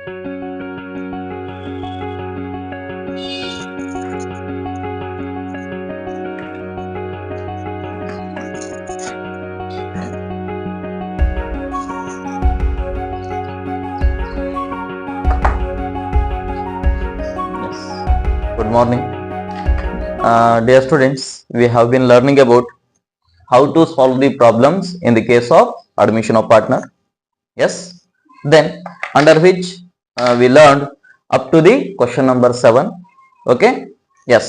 Good morning. Dear students, we have been learning about how to solve the problems in the case of admission of partner. Yes. Then under which we learned up to the question number 7. Okay. Yes.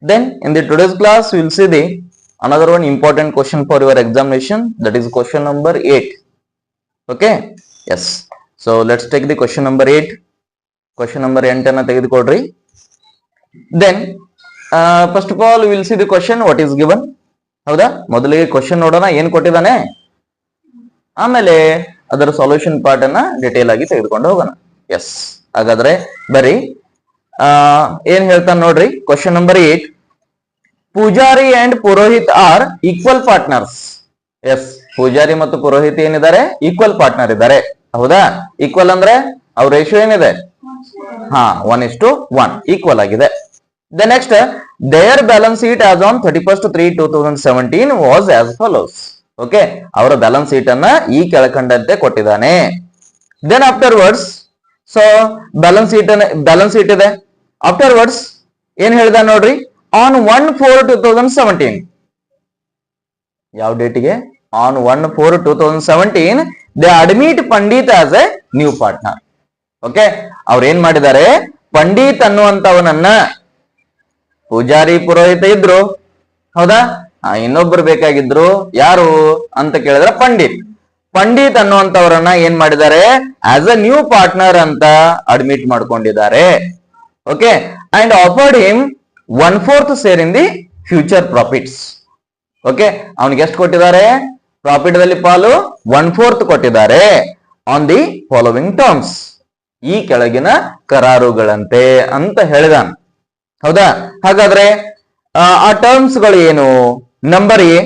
Then in the today's class we will see the another one important question for your examination, that is question number 8. Okay. Yes. So let's take the question number 8. Question number 8 ಅನ್ನು ತೆಗೆದುಕೊಳ್ಳ್ರಿ. Then first of all we will see the question what is given. ಹೌದಾ, ಮೊದಲಿಗೆ question ನೋಡೋಣ ಏನ್ ಕೊಟ್ಟಿದ್ದಾನೆ, ಆಮೇಲೆ ಅದರ solution part ಅನ್ನ detail ಆಗಿ ತೆಗೆದುಕೊಂಡು ಹೋಗೋಣ. ಎಸ್, ಹಾಗಾದ್ರೆ ಬರೀ ಏನ್ ಹೇಳ್ತಾನೆ ನೋಡ್ರಿ. Question number 8, Poojari and Purohit are equal partners. Yes, Poojari ಮತ್ತು ಪುರೋಹಿತ್ ಏನಿದ್ದಾರೆ, ಈಕ್ವಲ್ ಪಾರ್ಟ್ನರ್ ಇದ್ದಾರೆ. ಹೌದಾ, ಈಕ್ವಲ್ ಅಂದ್ರೆ ಅವ್ರ ರೇಷಿಯೋ ಏನಿದೆ, 1:1 ಈಕ್ವಲ್ ಆಗಿದೆ. The next, their balance sheet as on 31st-3-2017 was as follows. Okay, ಅವರ ಬ್ಯಾಲೆನ್ಸ್ ಶೀಟ್ ಅನ್ನ ಈ ಕೆಳಕಂಡಂತೆ ಕೊಟ್ಟಿದ್ದಾನೆ. Then afterwards, so balance sheet ಇದೆ. Afterwards ಏನ್ ಹೇಳಿದ ನೋಡ್ರಿ, on 1/4/2017, ಯಾವ ಡೇಟಿಗೆ, on 1/4/2017 they admit Pandit as a new partner. Okay, ಅವ್ರು ಏನ್ ಮಾಡಿದ್ದಾರೆ, ಪಂಡಿತ್ ಅನ್ನುವಂತವನನ್ನ, ಪೂಜಾರಿ ಪುರೋಹಿತ ಇದ್ರು, ಹೌದಾ, ಇನ್ನೊಬ್ರು ಬೇಕಾಗಿದ್ರು, ಯಾರು ಅಂತ ಕೇಳಿದ್ರೆ ಪಂಡಿತ್ ಅನ್ನುವಂತವರನ್ನ ಏನ್ ಮಾಡಿದ್ದಾರೆ, ಆಸ್ ಅ ನ್ಯೂ ಪಾರ್ಟ್ನರ್ ಅಂತ ಅಡ್ಮಿಟ್ ಮಾಡ್ಕೊಂಡಿದ್ದಾರೆ. Okay, and offered him 1/4 share in the future profits. Okay, ಅವನಿಗೆ ಎಷ್ಟು ಕೊಟ್ಟಿದ್ದಾರೆ, ಪ್ರಾಫಿಟ್ ದಲ್ಲಿ ಪಾಲು 1/4 ಕೊಟ್ಟಿದ್ದಾರೆ. ಆನ್ ದಿ ಫಾಲೋವಿಂಗ್ ಟರ್ಮ್ಸ್, ಈ ಕೆಳಗಿನ ಕರಾರುಗಳಂತೆ ಅಂತ ಹೇಳಿದಾನ. ಹೌದಾ, ಹಾಗಾದ್ರೆ ಆ ಟರ್ಮ್ಸ್ ಗಳು ಏನು. Number A,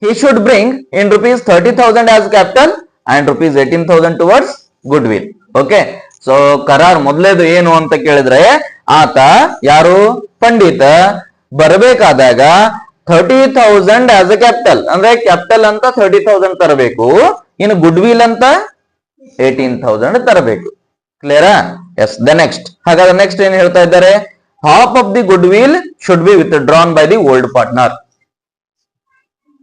he should bring in rupees 30,000 as capital and rupees 18,000 towards goodwill. Okay, so ಕರಾರ್ ಮೊದಲೇದು ಏನು ಅಂತ ಕೇಳಿದ್ರೆ, ಆತ ಯಾರು, ಪಂಡಿತ ಬರಬೇಕಾದಾಗ 30,000 ಆಸ್ ಅ ಕ್ಯಾಪಿಟಲ್, ಅಂದ್ರೆ ಕ್ಯಾಪಿಟಲ್ ಅಂತ 30,000 ತರಬೇಕು, ಇನ್ನು ಗುಡ್ ವಿಲ್ ಅಂತ 18,000 ತರಬೇಕು. ಕ್ಲಿಯರಾ? ಎಸ್. ದ ನೆಕ್ಸ್ಟ್, ಹಾಗಾದ್ರೆ ನೆಕ್ಸ್ಟ್ ಏನ್ ಹೇಳ್ತಾ ಇದ್ದಾರೆ, half of the goodwill should be withdrawn by the old partner.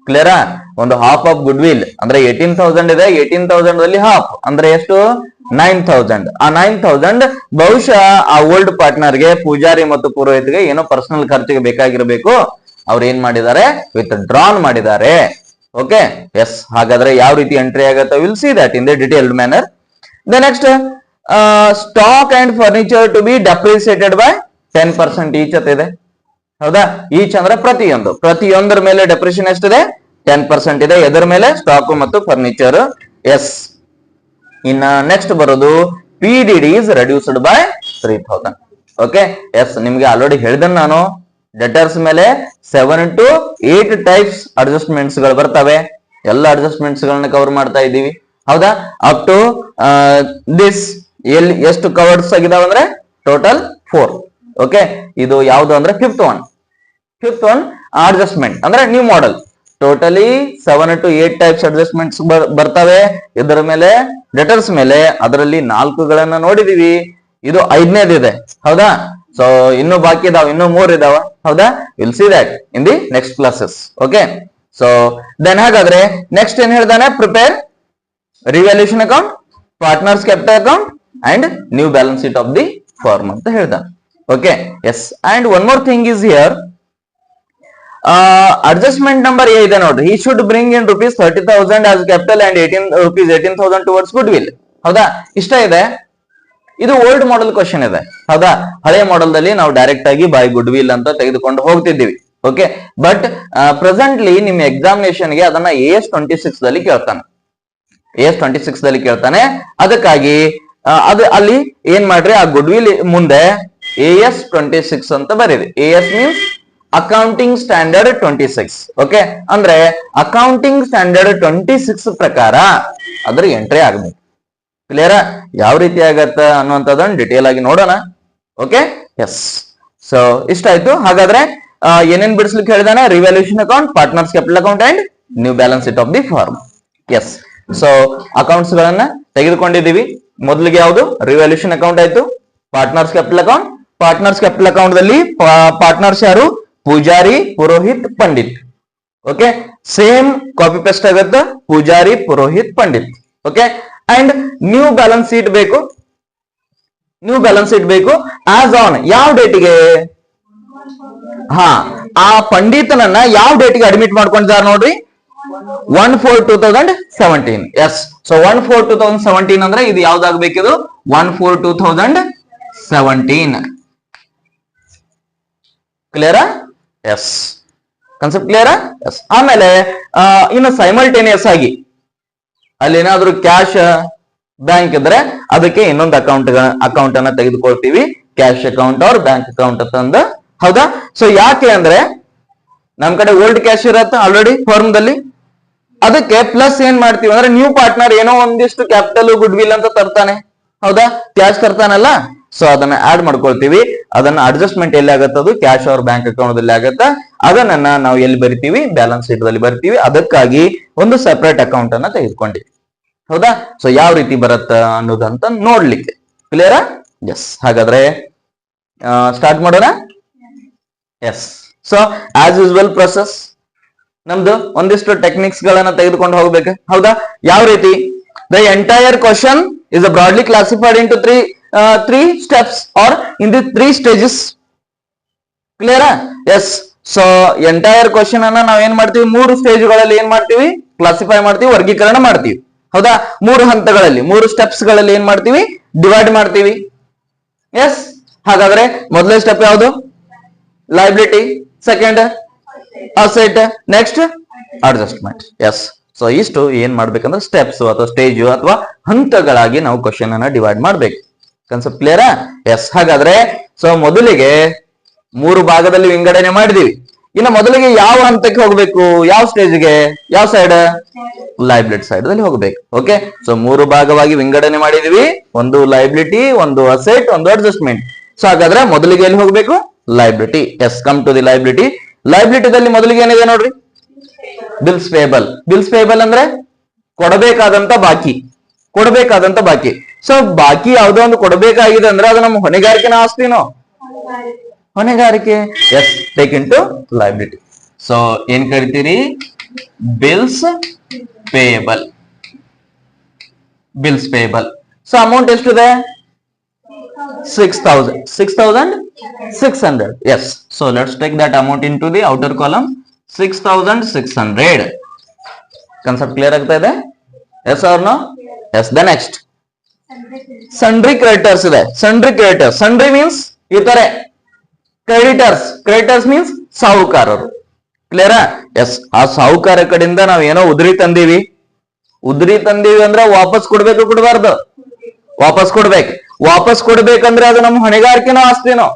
ಕ್ಲಿಯರಾ? ಒಂದು ಹಾಫ್ ಆಫ್ ಗುಡ್ ವಿಲ್ ಅಂದ್ರೆ 18,000 ಇದೆ, 18,000 ಅಲ್ಲಿ ಹಾಫ್ ಅಂದ್ರೆ ಎಷ್ಟು, 9,000. ಆ 9,000 ಬಹುಶಃ ಆ ಓಲ್ಡ್ ಪಾರ್ಟ್ನರ್ಗೆ, ಪೂಜಾರಿ ಮತ್ತು ಪುರೋಹಿತ್ಗೆ ಏನೋ ಪರ್ಸನಲ್ ಖರ್ಚಿಗೆ ಬೇಕಾಗಿರ್ಬೇಕು, ಅವ್ರು ಏನ್ ಮಾಡಿದ್ದಾರೆ, ವಿತ್ ಡ್ರಾನ್ ಮಾಡಿದ್ದಾರೆ. Okay, yes. ಹಾಗಾದ್ರೆ ಯಾವ ರೀತಿ ಎಂಟ್ರಿ ಆಗುತ್ತೆ, will see that in the detailed manner. The next, stock and furniture to be depreciated by 10% each ಅಂತ ಇದೆ. ಹೌದಾ, ಈಚ್ ಅಂದ್ರೆ ಪ್ರತಿಯೊಂದರ ಮೇಲೆ ಡೆಪ್ರಿಷನ್ ಎಷ್ಟಿದೆ, 10% ಇದೆ. ಎದರ ಮೇಲೆ, ಸ್ಟಾಕ್ ಮತ್ತು ಫರ್ನಿಚರ್. ಎಸ್. ಇನ್ನ ನೆಕ್ಸ್ಟ್ ಬರೋದು, PDD is reduced by 3,000. Okay, yes. ನಿಮ್ಗೆ ಆಲ್ರೆಡಿ ಹೇಳಿದ ನಾನು, ಡೆಟರ್ಸ್ ಮೇಲೆ 7 to 8 ಟೈಪ್ಸ್ ಅಡ್ಜಸ್ಟ್ಮೆಂಟ್ಸ್ ಗಳು ಬರ್ತವೆ. ಎಲ್ಲ ಅಡ್ಜಸ್ಟ್ಮೆಂಟ್ಸ್ ಗಳನ್ನ ಕವರ್ ಮಾಡ್ತಾ ಇದ್ದೀವಿ. ಹೌದಾ, ಅಪ್ ಟು ದಿಸ್ ಎಲ್ಲಿ ಎಷ್ಟು ಕವರ್ಸ್ ಆಗಿದಾವ ಅಂದ್ರೆ ಟೋಟಲ್ 4. ಓಕೆ, ಇದು ಯಾವುದು ಅಂದ್ರೆ ಫಿಫ್ತ್ ಒನ್ ಅಡ್ಜಸ್ಟ್ಮೆಂಟ್ ಅಂದ್ರೆ new model. Totally 7 to 8 types adjustments ಬರ್ತವೆ ಇದರ ಮೇಲೆ, ಡೆಟರ್ಸ್ ಮೇಲೆ. ಅದರಲ್ಲಿ 4ಗಳನ್ನ ನೋಡಿದೀವಿ, ಇದು 5ನೇದಿದೆ. ಹೌದಾ, ಸೊ ಇನ್ನು ಬಾಕಿ ಇದಾವ, ಇನ್ನು 3 ಇದಾವ. ಹೌದಾ, will see that in the next classes. Okay, so then ಹಾಗಾದ್ರೆ ನೆಕ್ಸ್ಟ್ ಏನ್ ಹೇಳ್ದಾನೆ, prepare revaluation account, partners capital account and new balance sheet of the firm ಅಂತ ಹೇಳ್ದಾನೆ. Okay, yes. And one more thing is here, adjustment number A ಇದೆ ನೋಡ್ರಿ, he should bring in rupees 30,000 as capital and rupees 18,000 towards goodwill. ಹೌದಾ, ಇಷ್ಟ ಇದೆ. ಇದು old model question ಇದೆ. ಹೌದಾ, ಹಳೆ ಮಾಡೆಲ್ ದಲ್ಲಿ ನಾವು ಡೈರೆಕ್ಟ್ ಆಗಿ ಬೈ ಗುಡ್ ವಿಲ್ ಅಂತ ತೆಗೆದುಕೊಂಡು ಹೋಗ್ತಿದ್ದೀವಿ. ಓಕೆ, ಬಟ್ ಪ್ರೆಸೆಂಟ್ಲಿ ನಿಮ್ಮ ಎಕ್ಸಾಮಿನೇಷನ್ ಗೆ ಅದನ್ನ AS 26 ದಲ್ಲಿ ಕೇಳ್ತಾನೆ. AS 26 ದಲ್ಲಿ ಕೇಳ್ತಾನೆ. ಅದಕ್ಕಾಗಿ ಅದು ಅಲ್ಲಿ ಏನ್ ಮಾಡ್ರಿ, ಆ ಗುಡ್ ವಿಲ್ ಮುಂದೆ AS 26 ಅಂತ ಬರೀರಿ. AS means accounting standard 26. Okay, ಅಂದ್ರೆ ಅಕೌಂಟಿಂಗ್ ಸ್ಟ್ಯಾಂಡರ್ಡ್ 26 ಪ್ರಕಾರ ಅದ್ರ ಎಂಟ್ರಿ ಆಗ್ಬೇಕು. ಕ್ಲಿಯರ್? ಯಾವ ರೀತಿ ಆಗತ್ತ ಅನ್ನುವಂಥದ್ದನ್ನ ಡಿಟೇಲ್ ಆಗಿ ನೋಡೋಣ. Okay, S. ಸೊ ಇಷ್ಟ ಆಯ್ತು. ಹಾಗಾದ್ರೆ ಏನೇನ್ ಬಿಡಿಸ್ಲಿಕ್ಕೆ ಹೇಳಿದಾನೆ? Revaluation account, partners capital account and new balance sheet of the firm. Yes. So accounts ಗಳನ್ನ ತೆಗೆದುಕೊಂಡಿದೀವಿ. ಮೊದಲಿಗೆ ಯಾವುದು? ರಿವ್ಯಾಲ್ಯೂಷನ್ ಅಕೌಂಟ್ ಆಯ್ತು. Partners capital account. Partners capital account ದಲ್ಲಿ ಪಾರ್ಟ್ನರ್ಸ್ ಯಾರು? Pujari, Purohit, Pandit. Okay, same copy paste ಆಗುತ್ತೆ. Pujari, Purohit, Pandit. Okay, and new balance sheet ಬೇಕು. New balance sheet ಬೇಕು ಆಸ್ ಆನ್ ಯಾವ ಡೇಟಿಗೆ? ಹಾ, ಆ ಪಂಡಿತನನ್ನ ಯಾವ ಡೇಟಿಗೆ ಅಡ್ಮಿಟ್ ಮಾಡ್ಕೊಂಡಿದ್ದಾರೆ ನೋಡ್ರಿ? 1/4/2017. ಎಸ್. ಸೊ 1/4/2017 ಅಂದ್ರೆ ಇದು ಯಾವ್ದಾಗಬೇಕಿದು? 1/4/2017. ಕ್ಲಿಯರಾ? ಎಸ್. ಕಾನ್ಸೆಪ್ಟ್ ಕ್ಲಿಯರಾ? ಎಸ್. ಆಮೇಲೆ ಇನ್ನು ಸೈಮಲ್ಟೇನಿಯಸ್ ಆಗಿ ಅಲ್ಲಿ ಏನಾದ್ರೂ ಕ್ಯಾಶ್ ಬ್ಯಾಂಕ್ ಇದ್ರೆ ಅದಕ್ಕೆ ಇನ್ನೊಂದು ಅಕೌಂಟ್ ಅನ್ನ ತೆಗೆದುಕೊಳ್ತೀವಿ, ಕ್ಯಾಶ್ ಅಕೌಂಟ್ ಅವ್ರ ಬ್ಯಾಂಕ್ ಅಕೌಂಟ್ ಅಂತಂದ. ಹೌದಾ? ಸೊ ಯಾಕೆ ಅಂದ್ರೆ ನಮ್ ಕಡೆ ಓಲ್ಡ್ ಕ್ಯಾಶ್ ಇರತ್ತೆ ಆಲ್ರೆಡಿ ಫರ್ಮ್ ದಲ್ಲಿ. ಅದಕ್ಕೆ ಪ್ಲಸ್ ಏನ್ ಮಾಡ್ತೀವಿ ಅಂದ್ರೆ ನ್ಯೂ ಪಾರ್ಟ್ನರ್ ಏನೋ ಒಂದಿಷ್ಟು ಕ್ಯಾಪಿಟಲ್, ಗುಡ್ ವಿಲ್ ಅಂತ ತರ್ತಾನೆ. ಹೌದಾ? ಕ್ಯಾಶ್ ತರ್ತಾನಲ್ಲ, ಸೊ ಅದನ್ನ ಆಡ್ ಮಾಡ್ಕೊಳ್ತೀವಿ. ಅದನ್ನ ಅಡ್ಜಸ್ಟ್ಮೆಂಟ್ ಎಲ್ಲಿ ಆಗತ್ತದು? ಕ್ಯಾಶ್ ಅವ್ರ ಬ್ಯಾಂಕ್ ಅಕೌಂಟ್ ದಲ್ಲಿ ಆಗತ್ತ. ಅದನ್ನ ನಾವು ಎಲ್ಲಿ ಬರಿತೀವಿ? ಬ್ಯಾಲೆನ್ಸ್ ಶೀಟ್ ದಲ್ಲಿ ಬರ್ತೀವಿ. ಅದಕ್ಕಾಗಿ ಒಂದು ಸೆಪರೇಟ್ ಅಕೌಂಟ್ ಅನ್ನ ತೆಗೆದುಕೊಂಡಿವಿ. ಹೌದಾ? ಸೊ ಯಾವ ರೀತಿ ಬರುತ್ತ ಅನ್ನೋದಂತ ನೋಡ್ಲಿಕ್ಕೆ. ಕ್ಲಿಯರಾ? ಎಸ್. ಹಾಗಾದ್ರೆ ಸ್ಟಾರ್ಟ್ ಮಾಡೋಣ. Yes. So as usual process ನಮ್ದು ಒಂದಿಷ್ಟು ಟೆಕ್ನಿಕ್ಸ್ ಗಳನ್ನ ತೆಗೆದುಕೊಂಡು ಹೋಗ್ಬೇಕು. ಹೌದಾ? ಯಾವ ರೀತಿ? The entire question is broadly classified into three steps or in the 3 stages. ಕ್ಲಿಯರಾ? ಎಸ್. ಸೊ ಎಂಟೈರ್ ಕ್ವಶನ್ ಅನ್ನ ನಾವ್ ಏನ್ ಮಾಡ್ತೀವಿ? 3 ಸ್ಟೇಜ್ಗಳಲ್ಲಿ ಏನ್ ಮಾಡ್ತೀವಿ? ಕ್ಲಾಸಿಫೈ ಮಾಡ್ತೀವಿ, ವರ್ಗೀಕರಣ ಮಾಡ್ತೀವಿ. ಹೌದಾ? 3 ಹಂತಗಳಲ್ಲಿ, 3 ಸ್ಟೆಪ್ಸ್ ಗಳಲ್ಲಿ ಏನ್ ಮಾಡ್ತೀವಿ? ಡಿವೈಡ್ ಮಾಡ್ತೀವಿ. ಎಸ್. ಹಾಗಾದ್ರೆ ಮೊದಲನೇ ಸ್ಟೆಪ್ ಯಾವುದು? Liability. Second asset. Next adjustment. Yes. So ಇಷ್ಟು ಏನ್ ಮಾಡ್ಬೇಕಂದ್ರೆ ಸ್ಟೆಪ್ಸ್ ಅಥವಾ ಸ್ಟೇಜ್ ಅಥವಾ ಹಂತಗಳಾಗಿ ನಾವು ಕ್ವಶನ್ ಅನ್ನ ಡಿವೈಡ್ ಮಾಡ್ಬೇಕು. ಕಾನ್ಸೆಪ್ಟ್ ಕ್ಲಿಯರಾ? ಎಸ್. ಹಾಗಾದ್ರೆ ಸೊ ಮೊದಲಿಗೆ 3 ಭಾಗದಲ್ಲಿ ವಿಂಗಡಣೆ ಮಾಡಿದೀವಿ. ಇನ್ನು ಮೊದಲಿಗೆ ಯಾವ ಹಂತಕ್ಕೆ ಹೋಗ್ಬೇಕು? ಯಾವ ಸ್ಟೇಜ್ಗೆ? ಯಾವ ಸೈಡ್? ಲೈಬಿಲಿಟಿ ಸೈಡ್ ದಲ್ಲಿ ಹೋಗ್ಬೇಕು. ಓಕೆ, ಸೊ 3 ಭಾಗವಾಗಿ ವಿಂಗಡಣೆ ಮಾಡಿದೀವಿ. ಒಂದು ಲೈಬಿಲಿಟಿ, ಒಂದು ಅಸೆಟ್, ಒಂದು ಅಡ್ಜಸ್ಟ್ಮೆಂಟ್. ಸೊ ಹಾಗಾದ್ರೆ ಮೊದಲಿಗೆ ಎಲ್ಲಿ ಹೋಗ್ಬೇಕು? Liability. Yes. Come to the liability. ಲೈಬಿಲಿಟಿದಲ್ಲಿ ಮೊದಲಿಗೆ ಏನಿದೆ ನೋಡ್ರಿ? Bills payable. ಬಿಲ್ಸ್ ಪೇಬಲ್ ಅಂದ್ರೆ ಕೊಡಬೇಕಾದಂತ ಬಾಕಿ. ಕೊಡಬೇಕಾದಂತ ಬಾಕಿ. ಸೊ ಬಾಕಿ ಯಾವ್ದೋ ಒಂದು ಕೊಡಬೇಕಾಗಿದೆ ಅಂದ್ರೆ ಅದು ನಮ್ಮ ಹೊಣೆಗಾರಿಕೆನ ಆಸ್ತಿನೋ? ಹೊಣೆಗಾರಿಕೆ. Yes. Take in to liability. So ಏನ್ ಕರಿತೀರಿ? Bills payable. Bills payable. So amount ಎಷ್ಟಿದೆ? 6,600. Yes. So let's take that amount into the outer column. 6,600. Concept clear ಆಗ್ತಾ ಇದೆ? Yes or no? Yes. The next. Sundry creditors ಇದೆ. Sundry creditors. Sundry means ಇತರೆ. Creditors. Creditors means ಸಾಹುಕಾರರು. ಕ್ಲಿಯರಾ? S. ಆ ಸಾಹುಕಾರ ಕಡೆಯಿಂದ ನಾವ್ ಏನೋ ಉದ್ರಿ ತಂದೀವಿ. ಉದ್ರಿ ತಂದೀವಿ ಅಂದ್ರೆ ವಾಪಸ್ ಕೊಡ್ಬೇಕು, ಕೊಡಬಾರ್ದು? ವಾಪಸ್ ಕೊಡ್ಬೇಕು. ವಾಪಸ್ ಕೊಡ್ಬೇಕಂದ್ರೆ ಅದು ನಮ್ಮ ಹೊಣೆಗಾರಿಕೆನೋ ಆಸ್ತಿನೋ?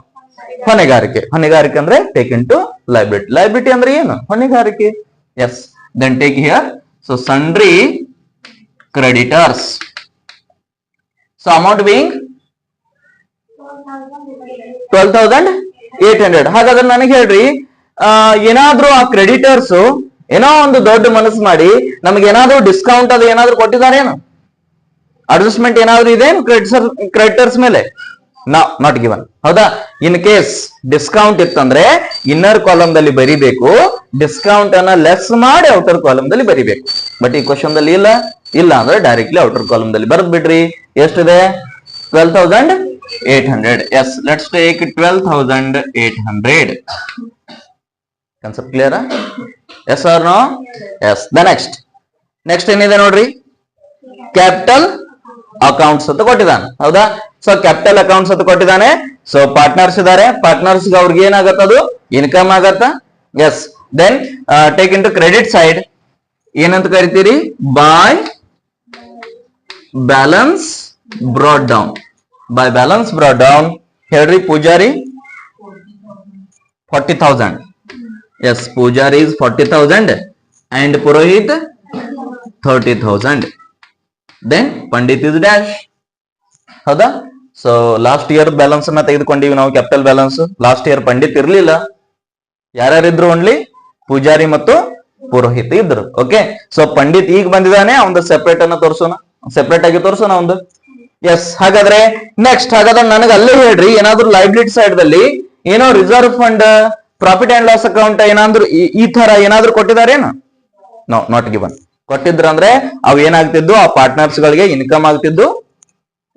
ಹೊಣೆಗಾರಿಕೆ. ಹೊಣೆಗಾರಿಕೆ ಅಂದ್ರೆ take in to liability. Liability ಅಂದ್ರೆ ಏನು? ಹೊಣೆಗಾರಿಕೆ. Yes. Then take here. So sundry creditors. So amount being 12,800. ಹಾಗಾದ್ರೆ ನನಗೆ ಹೇಳ್ರಿ, ಏನಾದ್ರೂ ಆ ಕ್ರೆಡಿಟರ್ಸ್ ಏನೋ ಒಂದು ದೊಡ್ಡ ಮನಸ್ಸು ಮಾಡಿ ನಮ್ಗೆ ಏನಾದ್ರೂ ಡಿಸ್ಕೌಂಟ್ ಅದು ಏನಾದ್ರೂ ಕೊಟ್ಟಿದಾರೇನು? ಅಡ್ಜಸ್ಟ್ಮೆಂಟ್ ಏನಾದ್ರೂ ಇದೆ ಕ್ರೆಡಿಟರ್ಸ್ ಮೇಲೆ? Not given. ಹೌದಾ? ಇನ್ ಕೇಸ್ ಡಿಸ್ಕೌಂಟ್ ಇತ್ತಂದ್ರೆ ಇನ್ನರ್ ಕಾಲಮ್ ದಲ್ಲಿ ಬರಿಬೇಕು, ಡಿಸ್ಕೌಂಟ್ ಅನ್ನ ಲೆಸ್ ಮಾಡಿ ಔಟರ್ ಕಾಲಮ್ ದಲ್ಲಿ ಬರಿಬೇಕು. ಬಟ್ ಈ ಕ್ವಶನ್ ದಲ್ಲಿ ಇಲ್ಲ ಅಂದ್ರೆ ಡೈರೆಕ್ಟ್ಲಿ ಔಟರ್ ಕಾಲಮ್ ದಲ್ಲಿ ಬರೆದ್ ಬಿಡ್ರಿ. ಎಷ್ಟಿದೆ? 12,800. Yes. Let's take 12,800. Concept clear? Yes or no? Yes. The next ಏನಿದೆ ನೋಡ್ರಿ? ಕ್ಯಾಪಿಟಲ್ ಅಕೌಂಟ್ಸ್ ಅಂತ ಕೊಟ್ಟಿದ್ದಾನೆ. ಹೌದಾ? ಸೊ ಕ್ಯಾಪಿಟಲ್ ಅಕೌಂಟ್ಸ್ ಅಂತ ಕೊಟ್ಟಿದ್ದಾನೆ. ಸೊ ಪಾರ್ಟ್ನರ್ಸ್ ಇದಾರೆ. ಪಾರ್ಟ್ನರ್ಸ್ ಅವ್ರಿಗೆ ಏನಾಗತ್ತದು? ಇನ್ಕಮ್ ಆಗತ್ತ. Yes. Then take in to credit side. ಏನಂತ ಕರಿತೀರಿ? By balance brought down. By balance brought down. ಹೇಳ್ರಿ. Pujari 40,000. Yes. Pujari is 40,000 and Purohit 30,000. Then Pandit is dash. ಹೌದಾ? ಸೊ ಲಾಸ್ಟ್ ಇಯರ್ ಬ್ಯಾಲೆನ್ಸ್ ಅನ್ನ ತೆಗೆದುಕೊಂಡಿವಿ ನಾವು, capital balance. Last year Pandit ಇರ್ಲಿಲ್ಲ, ಯಾರ್ಯಾರಿದ್ರು? Only Poojary ಮತ್ತು ಪುರೋಹಿತ್ ಇದ್ರು. Okay, so Pandit ಈಗ ಬಂದಿದ್ದಾನೆ, ಅವನು ಸೆಪರೇಟ್ ಅನ್ನ ತೋರಿಸೋಣ, ಸೆಪರೇಟ್ ಆಗಿ ತೋರಿಸೋಣ ಒಂದು. ಎಸ್, ಹಾಗಾದ್ರೆ ನೆಕ್ಸ್ಟ್, ಹಾಗಾದ್ರೆ ನನಗೆ ಅಲ್ಲೇ ಹೇಳ್ರಿ, ಏನಾದ್ರು ಲೈಬಿಲಿಟಿ ಸೈಡ್ ದಲ್ಲಿ ಏನೋ reserve fund, profit and loss account ಏನಾದ್ರು ಈ ತರ ಏನಾದ್ರು ಕೊಟ್ಟಿದಾರೇನು? No, not given. ಕೊಟ್ಟಿದ್ರಂದ್ರೆ ಅವು ಏನಾಗ್ತಿದ್ದು, ಆ ಪಾರ್ಟ್ನರ್ಸ್ ಗಳಿಗೆ ಇನ್ಕಮ್ ಆಗ್ತಿದ್ದು,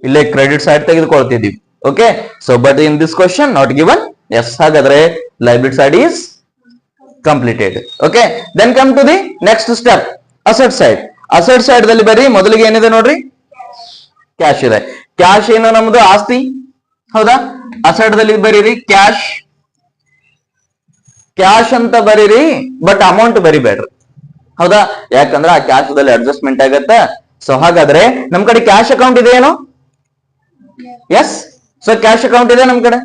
ಇಲ್ಲೇ ಕ್ರೆಡಿಟ್ ಸೈಡ್ ತೆಗೆದುಕೊಳ್ತಿದ್ವಿ. Okay, so but in this question not given. Yes, ಹಾಗಾದ್ರೆ liability side is completed. Okay, then come to the next step, asset side. Asset side ದಲ್ಲಿ ಬರೀ ಮೊದಲಿಗೆ ಏನಿದೆ ನೋಡ್ರಿ, ಕ್ಯಾಶ್ ಇದೆ. ಕ್ಯಾಶ್ ಏನು? ನಮ್ದು ಆಸ್ತಿ, ಹೌದಾ? ಅಸೆಟ್ ದಲ್ಲಿ ಬರೀರಿ ಕ್ಯಾಶ್, ಕ್ಯಾಶ್ ಅಂತ ಬರೀರಿ, ಬಟ್ ಅಮೌಂಟ್ ಬರಿಬೇಡ್ರಿ, ಹೌದಾ? ಯಾಕಂದ್ರೆ ಆ ಕ್ಯಾಶ್ ದಲ್ಲಿ ಅಡ್ಜಸ್ಟ್ಮೆಂಟ್ ಆಗತ್ತೆ. ಸೊ ಹಾಗಾದ್ರೆ ನಮ್ ಕಡೆ ಕ್ಯಾಶ್ ಅಕೌಂಟ್ ಇದೆ ಏನು? ಎಸ್, ಸೊ ಕ್ಯಾಶ್ ಅಕೌಂಟ್ ಇದೆ ನಮ್ ಕಡೆ,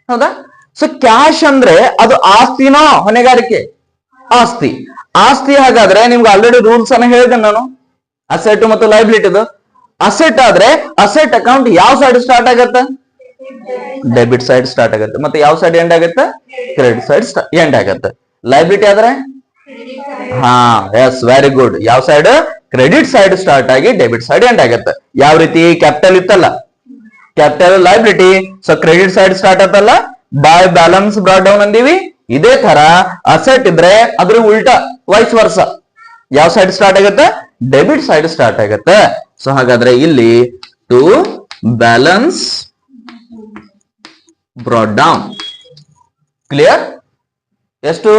ಹೌದಾ? ಸೊ ಕ್ಯಾಶ್ ಅಂದ್ರೆ ಅದು ಆಸ್ತಿನೋ ಹೊಣೆಗಾರಿಕೆ? ಆಸ್ತಿ. ಆಸ್ತಿ ಹಾಗಾದ್ರೆ ನಿಮ್ಗೆ ಆಲ್ರೆಡಿ ರೂಲ್ಸ್ ಅನ್ನ ಹೇಳಿದೆ ನಾನು, ಅಸೆಟ್ ಮತ್ತು ಲೈಬಿಲಿಟಿದು. ಅಸೆಟ್ ಆದ್ರೆ ಅಸೆಟ್ ಅಕೌಂಟ್ ಯಾವ ಸೈಡ್ ಸ್ಟಾರ್ಟ್ ಆಗತ್ತೆ? ಡೆಬಿಟ್ ಸೈಡ್ ಸ್ಟಾರ್ಟ್ ಆಗುತ್ತೆ. ಮತ್ತೆ ಯಾವ ಸೈಡ್ ಎಂಡ್ ಆಗುತ್ತೆ? ಕ್ರೆಡಿಟ್ ಸೈಡ್ ಎಂಡ್ ಆಗುತ್ತೆ. ಲೈಬಿಲಿಟಿ ಆದ್ರೆ ಹಾ, ಎಸ್, ವೆರಿ ಗುಡ್. ಯಾವ ಸೈಡ್? ಕ್ರೆಡಿಟ್ ಸೈಡ್ ಸ್ಟಾರ್ಟ್ ಆಗಿ ಡೆಬಿಟ್ ಸೈಡ್ ಎಂಡ್ ಆಗುತ್ತೆ. ಯಾವ ರೀತಿ? ಕ್ಯಾಪಿಟಲ್ ಇತ್ತಲ್ಲ, capital liability, so credit side start ಆತಲ್ಲ, ಬೈ ಬ್ಯಾಲೆನ್ಸ್ ಬ್ರಾಟ್ ಡೌನ್ ಅಂದೀವಿ. ಇದೇ ತರ ಅಸೆಟ್ ಇದ್ರೆ ಅದ್ರ ಉಲ್ಟಾ, ವೈಸ್ ವರ್ಸ, ಯಾವ ಸೈಡ್ ಸ್ಟಾರ್ಟ್ ಆಗುತ್ತೆ? ಡೆಬಿಟ್ ಸೈಡ್ ಸ್ಟಾರ್ಟ್ ಆಗುತ್ತೆ. ಸೊ ಹಾಗಾದ್ರೆ ಇಲ್ಲಿ to balance brought down. Clear? ಎಷ್ಟು?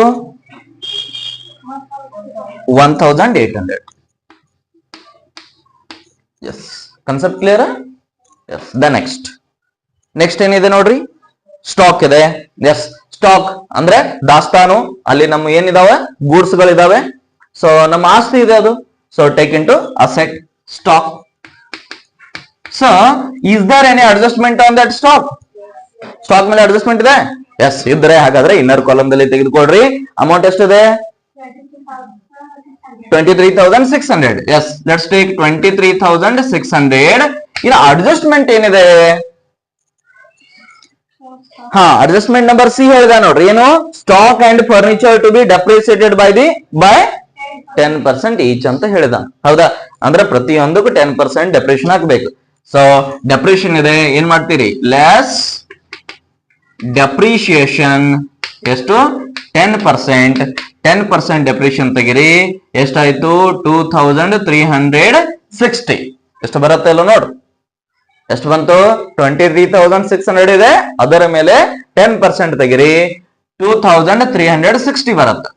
1800. Yes, concept clear? Yes. The next ಏನಿದೆ ನೋಡ್ರಿ, ಸ್ಟಾಕ್ ಇದೆ. ಎಸ್, ಸ್ಟಾಕ್ ಅಂದ್ರೆ ದಾಸ್ತಾನು, ಅಲ್ಲಿ ನಮ್ಮ ಏನಿದಾವೆ? ಗೂಡ್ಸ್ ಗಳಿದಾವೆ. ಸೊ ನಮ್ಮ ಆಸ್ತಿ ಇದೆ ಅದು. So take in to asset, stock. So is there any adjustment on that stock? Stock ಮೇಲೆ ಅಡ್ಜಸ್ಟ್ಮೆಂಟ್ ಇದೆ? ಎಸ್, ಇದ್ರೆ ಹಾಗಾದ್ರೆ ಇನ್ನರ್ ಕಾಲಮ್ ದಲ್ಲಿ ತೆಗೆದುಕೊಳ್ರಿ. ಅಮೌಂಟ್ ಎಷ್ಟಿದೆ? 23,600. Yes, let's take 23,600. ಇನ್ನು ಅಡ್ಜಸ್ಟ್ಮೆಂಟ್ ಏನಿದೆ? ಹಾ, ಅಡ್ಜಸ್ಟ್ಮೆಂಟ್ ನಂಬರ್ ಸಿ ಹೇಳಿದ ನೋಡ್ರಿ, ಏನು? Stock and furniture to be depreciated by 10% each ಅಂತ ಹೇಳಿದ, ಹೌದಾ? ಅಂದ್ರೆ ಪ್ರತಿಯೊಂದಕ್ಕೂ 10% ಡೆಪ್ರಿಷನ್ ಹಾಕ್ಬೇಕು. ಸೊ ಡೆಪ್ರಿಷನ್ ಇದೆ, ಏನ್ ಮಾಡ್ತೀರಿ? ಲೆಸ್ ಡೆಪ್ರಿಷಿಯೇಷನ್ ಎಷ್ಟು? 10%. 10% ಡೆಪ್ರಿಷನ್ ತೆಗಿರಿ, ಎಷ್ಟಾಯ್ತು? 2360. ಎಷ್ಟು ಬರುತ್ತೆ ಅಲ್ಲ ನೋಡ್ರಿ, ಎಷ್ಟು ಬಂತು? 23,600 ಇದೆ, ಅದರ ಮೇಲೆ 10% ತೆಗಿರಿ, 2360 ಬರುತ್ತೆ.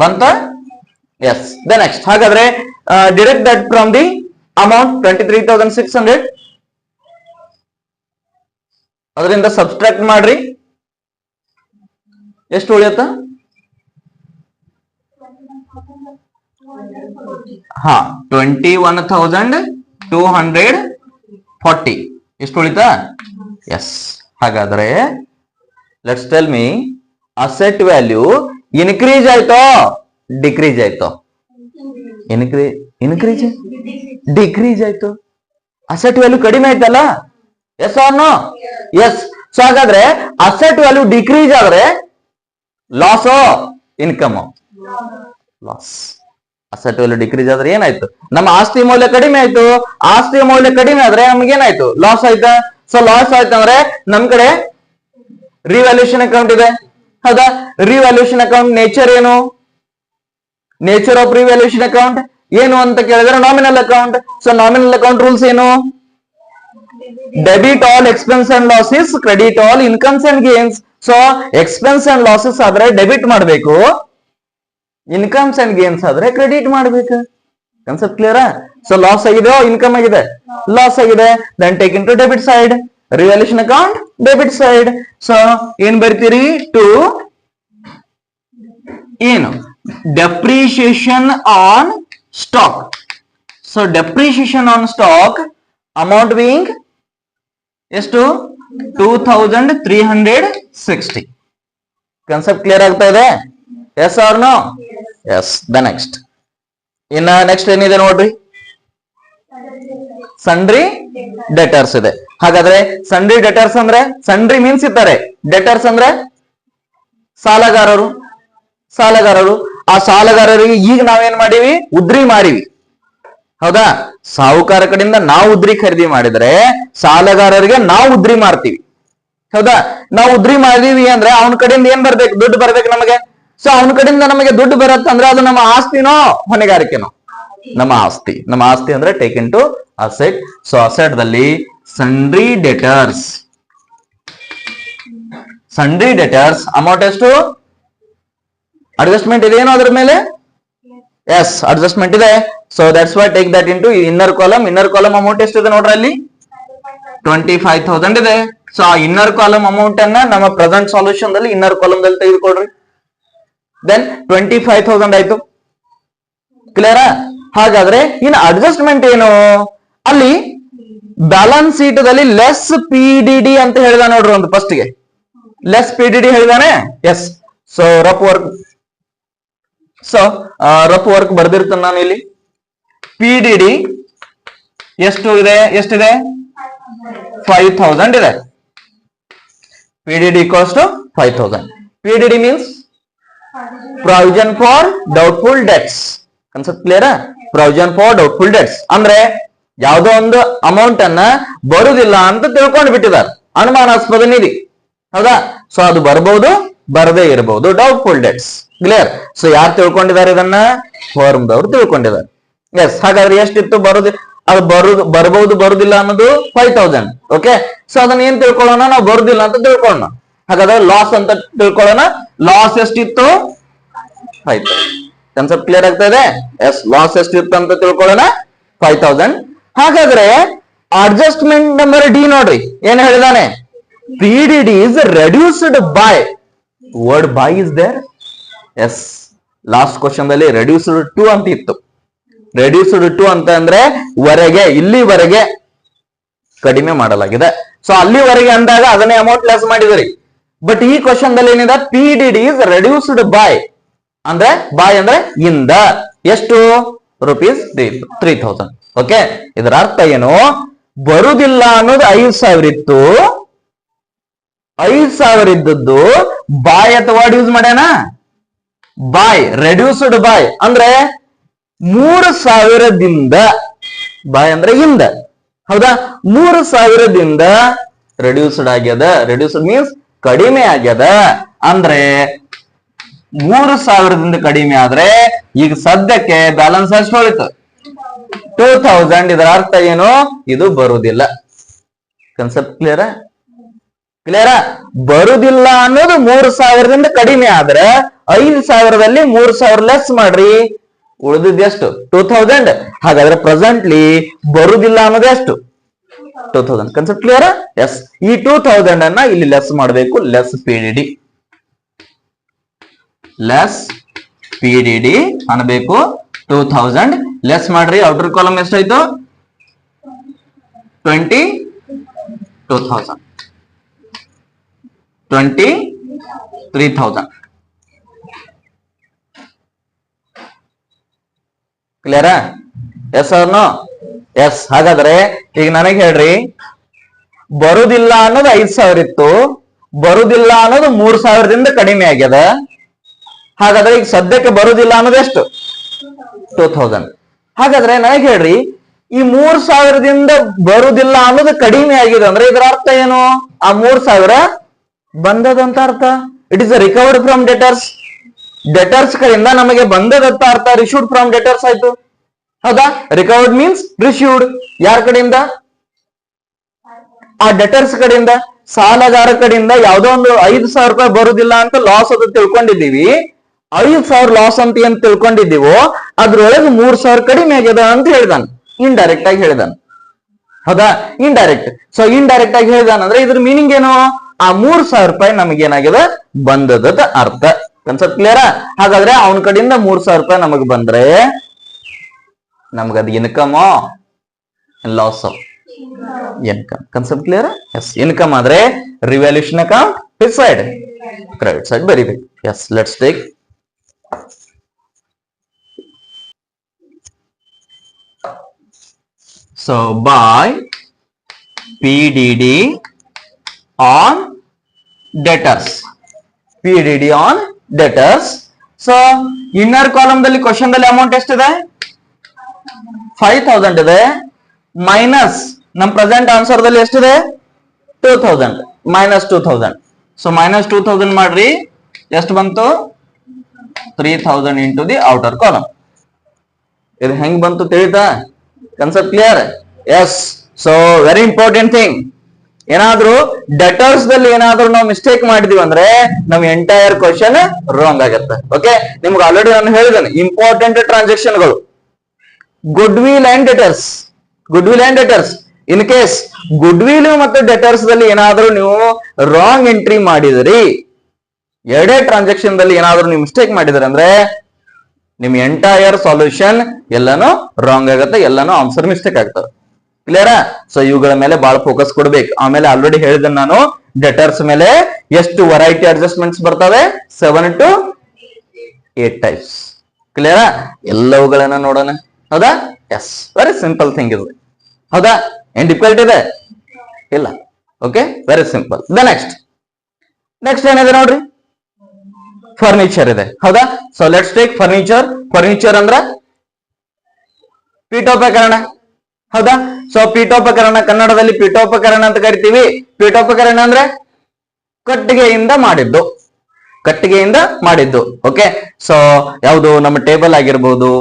ಬಂತ? ಎಸ್. ದ ನೆಕ್ಸ್ಟ್, ಹಾಗಾದ್ರೆ deduct that from the amount 23,600. ಅದರಿಂದ ಸಬ್ಸ್ಟ್ರಾಕ್ಟ್ ಮಾಡ್ರಿ, ಎಷ್ಟು ಉಳಿಯುತ್ತ? ಹಾ, 21,240. ಎಷ್ಟು ಉಳಿತಾ? ಎಸ್. ಹಾಗಾದ್ರೆ let's tell me, asset value increase ಆಯ್ತೋ ಡಿಕ್ರೀಸ್ ಆಯ್ತೋ? ಇನ್ಕ್ರೀಸ್ ಡಿಕ್ರೀಸ್ ಆಯ್ತು. ಅಸೆಟ್ ವ್ಯಾಲ್ಯೂ ಕಡಿಮೆ ಆಯ್ತಲ್ಲ? Yes or no? Yes. So ಹಾಗಾದ್ರೆ ಅಸೆಟ್ ವ್ಯಾಲ್ಯೂ ಡಿಕ್ರೀಸ್ ಆದ್ರೆ loss income? Loss. Asset value decrease ಆದ್ರೆ ಏನಾಯ್ತು? ನಮ್ಮ ಆಸ್ತಿ ಮೌಲ್ಯ ಕಡಿಮೆ ಆಯ್ತು. ಆಸ್ತಿ ಮೌಲ್ಯ ಕಡಿಮೆ ಆದ್ರೆ ನಮ್ಗೇನಾಯ್ತು? ಲಾಸ್ ಆಯ್ತಾ? ಸೊ ಲಾಸ್ ಆಯ್ತಂದ್ರೆ ನಮ್ ಕಡೆ ರಿವ್ಯಾಲ್ಯೂಷನ್ ಅಕೌಂಟ್ ಇದೆ, ಹೌದಾ? ರಿವ್ಯಾಲ್ಯೂಷನ್ ಅಕೌಂಟ್ ನೇಚರ್ ಏನು? ನೇಚರ್ ಆಫ್ ರಿವ್ಯಾಲ್ಯೂಷನ್ ಅಕೌಂಟ್ ಏನು ಅಂತ ಕೇಳಿದ್ರೆ nominal account. So nominal account rules ಏನು? Debit all expense and losses, credit all incomes and gains. So expense and losses ಆದ್ರೆ ಡೆಬಿಟ್ ಮಾಡಬೇಕು, ಇನ್ಕಮ್ಸ್ ಅಂಡ್ ಗೇನ್ಸ್ ಆದ್ರೆ credit ಮಾಡ್ಬೇಕು. Concept ಕ್ಲಿಯರಾ? ಸೊ ಲಾಸ್ ಆಗಿದೆ, ಇನ್ಕಮ್ ಆಗಿದೆ? ಲಾಸ್ ಆಗಿದೆ. Then take in to debit side, revaluation account debit side. So ಏನ್ ಬರ್ತೀರಿ? ಟು ಏನು? Depreciation on stock. So depreciation on stock amount being ಎಷ್ಟು? 2360. ಕನ್ಸೆಪ್ಟ್ ಕ್ಲಿಯರ್ ಆಗ್ತಾ ಇದೆ? Yes or no? Yes. The next, next ಏನಿದೆ ನೋಡ್ರಿ, sundry debtors ಇದೆ. ಹಾಗಾದ್ರೆ ಸನ್ರಿ ಡೆಟರ್ಸ್ ಅಂದ್ರೆ ಸನ್ರಿ ಮೀನ್ಸ್ ಇದ್ದಾರೆ, ಡೆಟರ್ಸ್ ಅಂದ್ರೆ ಸಾಲಗಾರರು. ಸಾಲಗಾರರು ಆ ಸಾಲಗಾರರಿಗೆ ಈಗ ನಾವೇನ್ ಮಾಡೀವಿ, ಉದ್ರಿ ಮಾರಿವಿ. ಹೌದಾ, ಸಾಹುಕಾರ ಕಡೆಯಿಂದ ನಾವು ಉದ್ರಿ ಖರೀದಿ ಮಾಡಿದ್ರೆ ಸಾಲಗಾರರಿಗೆ ನಾವು ಉದ್ರಿ ಮಾರ್ತೀವಿ. ಹೌದಾ, ನಾವು ಉದ್ರಿ ಮಾಡಿದೀವಿ ಅಂದ್ರೆ ಅವನ ಕಡೆಯಿಂದ ಏನ್ ಬರ್ಬೇಕು, ದುಡ್ಡು ಬರ್ಬೇಕು ನಮಗೆ. ಸೊ ಅವನ ಕಡೆಯಿಂದ ನಮಗೆ ದುಡ್ಡು ಬರುತ್ತಂದ್ರೆ ಅದು ನಮ್ಮ ಆಸ್ತಿನೋ ಹೊಣೆಗಾರಿಕೆನೋ? ನಮ್ಮ ಆಸ್ತಿ. ನಮ್ಮ ಆಸ್ತಿ ಅಂದ್ರೆ take in to asset. So asset ದಲ್ಲಿ sundry debtors, sundry debtors amount ಎಷ್ಟು? ಅಡ್ಜಸ್ಟ್ಮೆಂಟ್ ಇದೆಯೇನೋ ಅದ್ರ ಮೇಲೆ? ಎಸ್, ಅಡ್ಜಸ್ಟ್ಮೆಂಟ್ ಇದೆ. So that's why take that into inner column. Inner column amount ಎಷ್ಟಿದೆ ನೋಡ್ರಿ ಅಲ್ಲಿ? 25,000 ಇದೆ. ಸೊ ಆ ಇನ್ನರ್ ಕಾಲಮ್ ಅಮೌಂಟ್ ಅನ್ನ ನಮ್ಮ ಪ್ರೆಸೆಂಟ್ ಸೊಲ್ಯೂಷನ್ ದಲ್ಲಿ ಇನ್ನರ್ ಕಾಲಮ್ ದಲ್ಲಿ ತೆಗೆದುಕೊಳ್ರಿ. ದೆನ್ 25,000 ಆಯ್ತು. ಕ್ಲಿಯರಾ? ಹಾಗಾದ್ರೆ ಇನ್ನು ಅಡ್ಜಸ್ಟ್ಮೆಂಟ್ ಏನು? ಅಲ್ಲಿ ಬ್ಯಾಲೆನ್ಸ್ ಶೀಟ್ ದಲ್ಲಿ ಲೆಸ್ ಪಿ ಡಿ ಡಿ ಅಂತ ಹೇಳಿದ ನೋಡ್ರಿ, ಒಂದು ಫಸ್ಟ್ ಗೆ ಲೆಸ್ ಪಿ ಡಿ ಡಿ ಹೇಳಿದಾನೆ. Yes. So rough work, so rough work ಬರ್ದಿರ್ತೇನೆ ನಾನು ಇಲ್ಲಿ. ಪಿ ಡಿ ಡಿ ಎಷ್ಟು ಇದೆ? ಎಷ್ಟಿದೆ? 5,000 ಇದೆ. P D D equals to 5,000. P D D means provision for doubtful debts. Concept clear? Provision for doubtful debts ಅಂದ್ರೆ ಯಾವುದೋ ಒಂದು ಅಮೌಂಟ್ ಅನ್ನ ಬರುದಿಲ್ಲ ಅಂತ ತಿಳ್ಕೊಂಡು ಬಿಟ್ಟಿದ್ದಾರೆ, ಅನುಮಾನಾಸ್ಪದ ನಿಧಿ. ಹೌದಾ? ಸೊ ಅದು ಬರಬಹುದು, ಬರದೇ ಇರಬಹುದು, ಡೌಟ್ಫುಲ್ ಡೆಟ್ಸ್. ಕ್ಲಿಯರ್? ಸೊ ಯಾರು ತಿಳ್ಕೊಂಡಿದ್ದಾರೆ ಇದನ್ನ? ಫರ್ಮ್ ದವರು ತಿಳ್ಕೊಂಡಿದ್ದಾರೆ. ಎಸ್. ಹಾಗಾದ್ರೆ ಎಷ್ಟಿತ್ತು ಬರುದಿಲ್ಲ, ಅದು ಬರಬಹುದು ಬರುದಿಲ್ಲ ಅನ್ನೋದು 5,000. ಓಕೆ. ಸೊ ಅದನ್ನ ಏನ್ ತಿಳ್ಕೊಳ್ಳೋಣ, ನಾವು ಬರುದಿಲ್ಲ ಅಂತ ತಿಳ್ಕೊಳ್ಳೋಣ. ಹಾಗಾದ್ರೆ ಲಾಸ್ ಅಂತ ತಿಳ್ಕೊಳ್ಳೋಣ. ಲಾಸ್ ಎಷ್ಟಿತ್ತು? 5,000. ಕನ್ಸೆಪ್ಟ್ ಕ್ಲಿಯರ್ ಆಗ್ತಾ ಇದೆ? ಎಸ್. ಲಾಸ್ ಎಷ್ಟಿತ್ತು ಅಂತ ತಿಳ್ಕೊಳ್ಳೋಣ, 5,000. ಹಾಗಾದ್ರೆ ಅಡ್ಜಸ್ಟ್ಮೆಂಟ್ ನಂಬರ್ ಡಿ ನೋಡ್ರಿ, ಏನ್ ಹೇಳಿದಾನೆ? P D D is reduced by, word by is there. Yes. Last question ದಲ್ಲಿ ರೆಡ್ಯೂಸ್ಡ್ ಟು ಅಂತ ಇತ್ತು. ರೆಡ್ಯೂಸ್ಡ್ ಟು ಅಂತ ಅಂದ್ರೆ ವರೆಗೆ, ಇಲ್ಲಿವರೆಗೆ ಕಡಿಮೆ ಮಾಡಲಾಗಿದೆ. ಸೊ ಅಲ್ಲಿವರೆಗೆ ಅಂದಾಗ ಅದನ್ನೇ ಅಮೌಂಟ್ ಲೆಸ್ ಮಾಡಿದ್ರಿ. ಬಟ್ ಈ ಕ್ವಶನ್ ದಲ್ಲಿ ಏನಿದೆ? P D D is reduced by ಅಂದ್ರೆ ಬಾಯ್ ಅಂದ್ರೆ ಇಂದ ಎಷ್ಟು? ₹3,000. ಓಕೆ. ಇದರ ಅರ್ಥ ಏನು? ಬರುದಿಲ್ಲ ಅನ್ನೋದು 5,000 ಇತ್ತು, 5,000 ಇದ್ದದ್ದು ಬಾಯ್ ಅಥವಾ ವರ್ಡ್ ಯೂಸ್ ಮಾಡ್ಯಾನ. ಬಾಯ್, ರೆಡ್ಯೂಸ್ಡ್ ಬಾಯ್ ಅಂದ್ರೆ 3,000ದಿಂದ, ಬಾಯ್ ಅಂದ್ರೆ ಇಂದ. ಹೌದಾ? 3,000ದಿಂದ ರೆಡ್ಯೂಸ್ಡ್ ಆಗ್ಯದ. ರೆಡ್ಯೂಸ್ಡ್ ಮೀನ್ಸ್ ಕಡಿಮೆ ಆಗ್ಯದ. ಅಂದ್ರೆ 3,000ದಿಂದ ಕಡಿಮೆ ಆದ್ರೆ ಈಗ ಸದ್ಯಕ್ಕೆ ಬ್ಯಾಲೆನ್ಸ್ ಎಷ್ಟು ಹೋಯ್ತು? 2,000. ಇದರ ಅರ್ಥ ಏನು? ಇದು ಬರುವುದಿಲ್ಲ. Concept clear? ಕ್ಲಿಯರಾ? ಬರುದಿಲ್ಲ ಅನ್ನೋದು 3,000ದಿಂದ ಕಡಿಮೆ ಆದ್ರೆ 5,000ದಲ್ಲಿ 3,000 ಲೆಸ್ ಮಾಡ್ರಿ, ಉಳಿದಿದ್ದು ಎಷ್ಟು? 2,000. ಹಾಗಾದ್ರೆ ಪ್ರೆಸೆಂಟ್ಲಿ ಬರುದಿಲ್ಲ ಅನ್ನೋದು ಎಷ್ಟು? 2,000. Concept clear? ಎಸ್. ಈ 2,000 ಅನ್ನ ಇಲ್ಲಿ ಲೆಸ್ ಮಾಡಬೇಕು. Less P D D, less P D D ಅನ್ಬೇಕು. 2,000 ಲೆಸ್ ಮಾಡ್ರಿ. ಔಟರ್ ಕಾಲಮ್ ಎಷ್ಟಾಯ್ತು? 22,000, 23,000. ಕ್ಲಿಯರಾ? Yes or no? ಎಸ್. ಹಾಗಾದ್ರೆ ಈಗ ನನಗೆ ಹೇಳ್ರಿ, ಬರುದಿಲ್ಲ ಅನ್ನೋದು 5,000 ಇತ್ತು, ಬರುದಿಲ್ಲ ಅನ್ನೋದು 3,000ದಿಂದ ಕಡಿಮೆ ಆಗ್ಯದ. ಹಾಗಾದ್ರೆ ಈಗ ಸದ್ಯಕ್ಕೆ ಬರುದಿಲ್ಲ ಅನ್ನೋದು ಎಷ್ಟು? 2,000. ಹಾಗಾದ್ರೆ ನನಗೆ ಹೇಳ್ರಿ, ಈ 3,000ದಿಂದ ಬರುದಿಲ್ಲ ಅನ್ನೋದು ಕಡಿಮೆ ಆಗಿದೆ ಅಂದ್ರೆ ಇದರ ಅರ್ಥ ಏನು? ಆ 3,000 ಬಂದದಂತ ಅರ್ಥ. It is recovered from debtors. Debtors ಕಡೆಯಿಂದ ನಮಗೆ ಬಂದದಂತ ಅರ್ಥ. ರಿಶೂಡ್ ಫ್ರಮ್ ಡೆಟರ್ಸ್ ಆಯ್ತು. ಹೌದಾ? Recovered means received. ಯಾರ ಕಡೆಯಿಂದ? ಆ ಡೆಟರ್ಸ್ ಕಡೆಯಿಂದ. ಸಾಲಗಾರ ಕಡೆಯಿಂದ ಯಾವ್ದೋ ಒಂದು 5,000 ರೂಪಾಯಿ ಬರುದಿಲ್ಲ ಅಂತ ಲಾಸ್ ಅದು ತಿಳ್ಕೊಂಡಿದ್ದೀವಿ. 5,000 ಲಾಸ್ ಅಂತ ಏನ್ ತಿಳ್ಕೊಂಡಿದ್ದೀವೋ ಅದ್ರೊಳಗೆ 3,000 ಕಡಿಮೆ ಆಗ್ಯದ ಅಂತ ಹೇಳಿದಾನ. ಇಂಡೈರೆಕ್ಟ್ ಆಗಿ ಹೇಳಿದಾನ. ಹೌದಾ? ಇಂಡೈರೆಕ್ಟ್. ಸೊ ಇಂಡೈರೆಕ್ಟ್ ಆಗಿ ಹೇಳಿದಾನ ಅಂದ್ರೆ ಇದ್ರ ಮೀನಿಂಗ್ ಏನು? ಆ 3,000 ರೂಪಾಯಿ ನಮಗೇನಾಗ್ಯದ? ಬಂದದ ಅರ್ಥ. ಕನ್ಸೆಪ್ಟ್ ಕ್ಲಿಯರಾ? ಹಾಗಾದ್ರೆ ಅವನ ಕಡೆಯಿಂದ 3,000 ರೂಪಾಯಿ ನಮಗ್ ಬಂದ್ರೆ ನಮಗದು income loss? Income. Concept clear? Yes. Income ಆದ್ರೆ revaluation account which side? Credit side ಬರೀಬೇಕು. Yes. Let's take so by PDD on debtors. PDD on debtors. So inner column ದಲ್ಲಿ ಕ್ವಶನ್ ದಲ್ಲಿ ಅಮೌಂಟ್ ಎಷ್ಟಿದೆ? 5000 ಇದೆ. ಮೈನಸ್ ನಮ್ ಪ್ರೆಸೆಂಟ್ ಆನ್ಸರ್ ದಲ್ಲಿ ಎಷ್ಟಿದೆ? 2000 minus 2000. So minus 2000 ಮಾಡ್ರಿ, ಎಷ್ಟು ಬಂತು? 3000 ಇಂಟು ದಿ ಔಟರ್ ಕಾಲಮ್. ಇದು ಹೆಂಗ್ ಬಂತು ತಿಳಿತಾ? Concept clear? Yes. So very important thing, ಏನಾದ್ರೂ ಡೆಟರ್ಸ್ ದಲ್ಲಿ ಏನಾದ್ರೂ ನಾವು ಮಿಸ್ಟೇಕ್ ಮಾಡಿದೀವಿ ಅಂದ್ರೆ ನಮ್ ಎಂಟೈರ್ ಕ್ವಶನ್ ರಾಂಗ್ ಆಗುತ್ತೆ. ಓಕೆ, ನಿಮ್ಗೆ ಆಲ್ರೆಡಿ ನಾನು ಹೇಳಿದ್ದೇನೆ ಇಂಪಾರ್ಟೆಂಟ್ ಟ್ರಾನ್ಸಾಕ್ಷನ್ ಗಳು goodwill and debtors. Goodwill and debtors, in case goodwill ಮತ್ತು ಡೆಟರ್ಸ್ ದಲ್ಲಿ ಏನಾದ್ರೂ ನೀವು ರಾಂಗ್ ಎಂಟ್ರಿ ಮಾಡಿದ್ರಿ, ಎರಡೇ ಟ್ರಾನ್ಸಾಕ್ಷನ್ ದಲ್ಲಿ ಏನಾದ್ರೂ ನೀವು ಮಿಸ್ಟೇಕ್ ಮಾಡಿದ್ರಿ ಅಂದ್ರೆ ನಿಮ್ ಎಂಟೈರ್ ಸೊಲ್ಯೂಷನ್ ಎಲ್ಲಾನು ರಾಂಗ್ ಆಗುತ್ತೆ, ಎಲ್ಲಾನು ಆನ್ಸರ್ ಮಿಸ್ಟೇಕ್ ಆಗ್ತದೆ. ಕ್ಲಿಯರಾ? ಸೊ ಇವುಗಳ ಮೇಲೆ ಬಹಳ ಫೋಕಸ್ ಕೊಡ್ಬೇಕು. ಆಮೇಲೆ ಆಲ್ರೆಡಿ ಹೇಳಿದೆ ನಾನು, ಡೆಟರ್ಸ್ ಮೇಲೆ ಎಷ್ಟು ವೆರೈಟಿ ಅಡ್ಜಸ್ಟ್ಮೆಂಟ್ಸ್ ಬರ್ತವೆ? 7 to 8 ಟೈಪ್ಸ್. ಕ್ಲಿಯರಾ? ಎಲ್ಲವುಗಳನ್ನ ನೋಡೋಣ. ಹೌದಾ? ಎಸ್, ವೆರಿ ಸಿಂಪಲ್ ಥಿಂಗ್ ಇದು. ಹೌದಾ? ಏನ್ ಡಿಫಿಕಲ್ಟ್ ಇದೆ? ಇಲ್ಲ. Okay, very simple. The next ಏನಿದೆ ನೋಡ್ರಿ, ಫರ್ನಿಚರ್ ಇದೆ. ಹೌದಾ? So let's take furniture. Furniture ಅಂದ್ರ ಪೀಠೋಪಕರಣ. ಹೌದಾ? ಸೊ ಪೀಠೋಪಕರಣ, ಕನ್ನಡದಲ್ಲಿ ಪೀಠೋಪಕರಣ ಅಂತ ಕರಿತೀವಿ. ಪೀಠೋಪಕರಣ ಅಂದ್ರೆ ಕಟ್ಟಿಗೆಯಿಂದ ಮಾಡಿದ್ದು, ಕಟ್ಟಿಗೆಯಿಂದ ಮಾಡಿದ್ದು. ಓಕೆ, ಸೊ ಯಾವುದು ನಮ್ಮ ಟೇಬಲ್ ಆಗಿರ್ಬೋದು.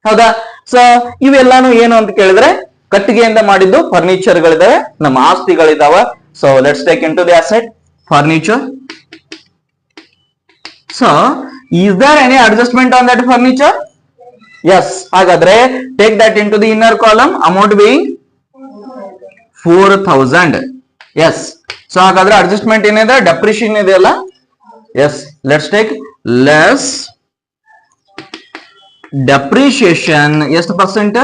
ಹೌದಾ? ಸೊ ಇವೆಲ್ಲಾನು ಏನು ಅಂತ ಕೇಳಿದ್ರೆ ಕಟ್ಟಿಗೆಯಿಂದ ಮಾಡಿದ್ದು ಫರ್ನಿಚರ್ ಗಳಿದಾವೆ, ನಮ್ಮ ಆಸ್ತಿಗಳಿದಾವ. So let's take in to the asset furniture. So is there any adjustment on that furniture? Yes. ಹಾಗಾದ್ರೆ take that in to the inner column, amount being 4000. Yes. So ಹಾಗಾದ್ರೆ ಅಡ್ಜಸ್ಟ್ಮೆಂಟ್ ಏನಿದೆ? ಡೆಪ್ರಿಷಿಯೇಷನ್ ಇದೆಯಲ್ಲ. Yes, let's take less depreciation. ಎಷ್ಟು percent?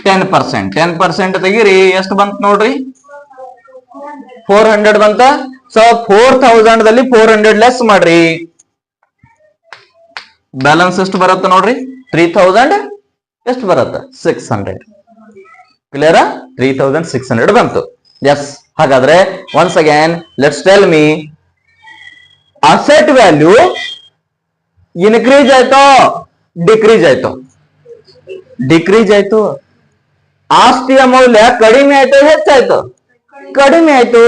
10%. 10% ತೆಗಿರಿ, ಎಷ್ಟು ಬಂತ ನೋಡ್ರಿ? 400 ಬಂತ. ಸೊ 4000 ದಲ್ಲಿ 400 ಲೆಸ್ ಮಾಡ್ರಿ, ಬ್ಯಾಲೆನ್ಸ್ ಎಷ್ಟು ಬರುತ್ತೆ ನೋಡ್ರಿ? 3000. ಎಷ್ಟು ಬರುತ್ತೆ? 600. ಕ್ಲಿಯರಾ? 3600 ಬಂತು. ಎಸ್. ಹಾಗಾದ್ರೆ once again let's tell me, asset value increase ಆಯ್ತೋ ಡಿಕ್ರೀಸ್ ಆಯ್ತು? ಡಿಕ್ರೀಸ್ ಆಯ್ತು. ಆಸ್ತಿಯ ಮೌಲ್ಯ ಕಡಿಮೆ ಆಯ್ತು ಹೆಚ್ಚಾಯ್ತು? ಕಡಿಮೆ ಆಯ್ತು.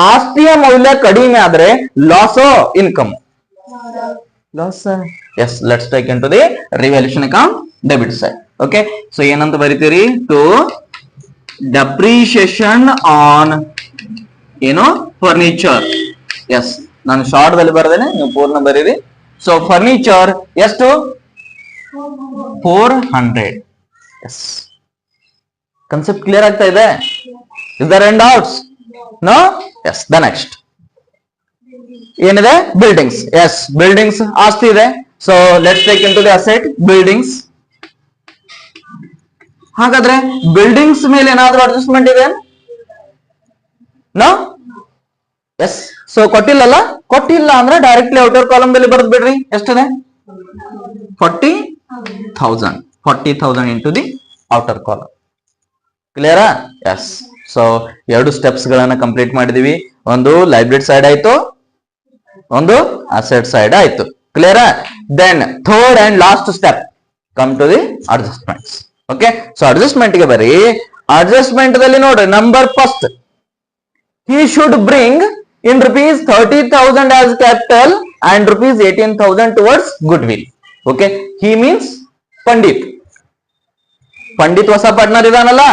ಆಸ್ತಿಯ ಮೌಲ್ಯ ಕಡಿಮೆ ಆದ್ರೆ ಲಾಸೋ income? Loss. Yes, let's take in to the revaluation account, debit side. Okay, so ಏನಂತ ಬರೀತೀರಿ? ಟು ಡೆಪ್ರಿಷಿಯೇಷನ್ ಆನ್ ಏನು? ಫರ್ನಿಚರ್. ಎಸ್, ನಾನು ಶಾರ್ಟ್ ದಲ್ಲಿ ಬರೆದೇನೆ, ನೀವು ಪೂರ್ಣ ಬರೀರಿ. ಸೊ ಫರ್ನಿಚರ್ ಎಷ್ಟು? 400. ಎಸ್, ಕಾನ್ಸೆಪ್ಟ್ ಕ್ಲಿಯರ್ ಆಗ್ತಾ ಇದೆ? Is there any doubts? No? Yes. The next ಏನಿದೆ? ಬಿಲ್ಡಿಂಗ್ಸ್. ಎಸ್, ಬಿಲ್ಡಿಂಗ್ಸ್ ಆಸ್ತಿ ಇದೆ. So let's take in to the asset buildings. ಹಾಗಾದ್ರೆ ಬಿಲ್ಡಿಂಗ್ಸ್ ಮೇಲೆ ಏನಾದ್ರೂ ಅಡ್ಜಸ್ಟ್ಮೆಂಟ್ ಇದೆ? ನೋ? ಎಸ್. ಸೊ ಕೊಟ್ಟಿಲ್ಲಲ್ಲ? ಕೊಟ್ಟಿಲ್ಲ ಅಂದ್ರೆ ಡೈರೆಕ್ಟ್ಲಿ ಔಟರ್ ಕಾಲಮ್ ದಲ್ಲಿ ಬರೆದು ಬಿಡ್ರಿ. ಎಷ್ಟಿದೆ? 40,000. 40,000 ಇಂಟು ದಿ ಔಟರ್ ಕಾಲಮ್. ಕ್ಲಿಯರಾ? ಎಸ್. ಸೊ ಎರಡು ಸ್ಟೆಪ್ಸ್ ಗಳನ್ನ ಕಂಪ್ಲೀಟ್ ಮಾಡಿದೀವಿ. ಒಂದು ಲೈಬ್ರೇರಿ ಸೈಡ್ ಆಯ್ತು, ಒಂದು ಅಸೆಟ್ ಸೈಡ್ ಆಯ್ತು. ಕ್ಲಿಯರಾ? Then third and last step come to the adjustments. Okay, so adjustment ಗೆ ಬರಿ. ಅಡ್ಜಸ್ಟ್ಮೆಂಟ್ ದಲ್ಲಿ ನೋಡ್ರಿ, number first, he should bring in rupees 30,000 as capital and rupees 18,000 towards goodwill. Okay, he means Pandit. Pandit ಹೊಸ partner ಇದಾನಲ್ಲ,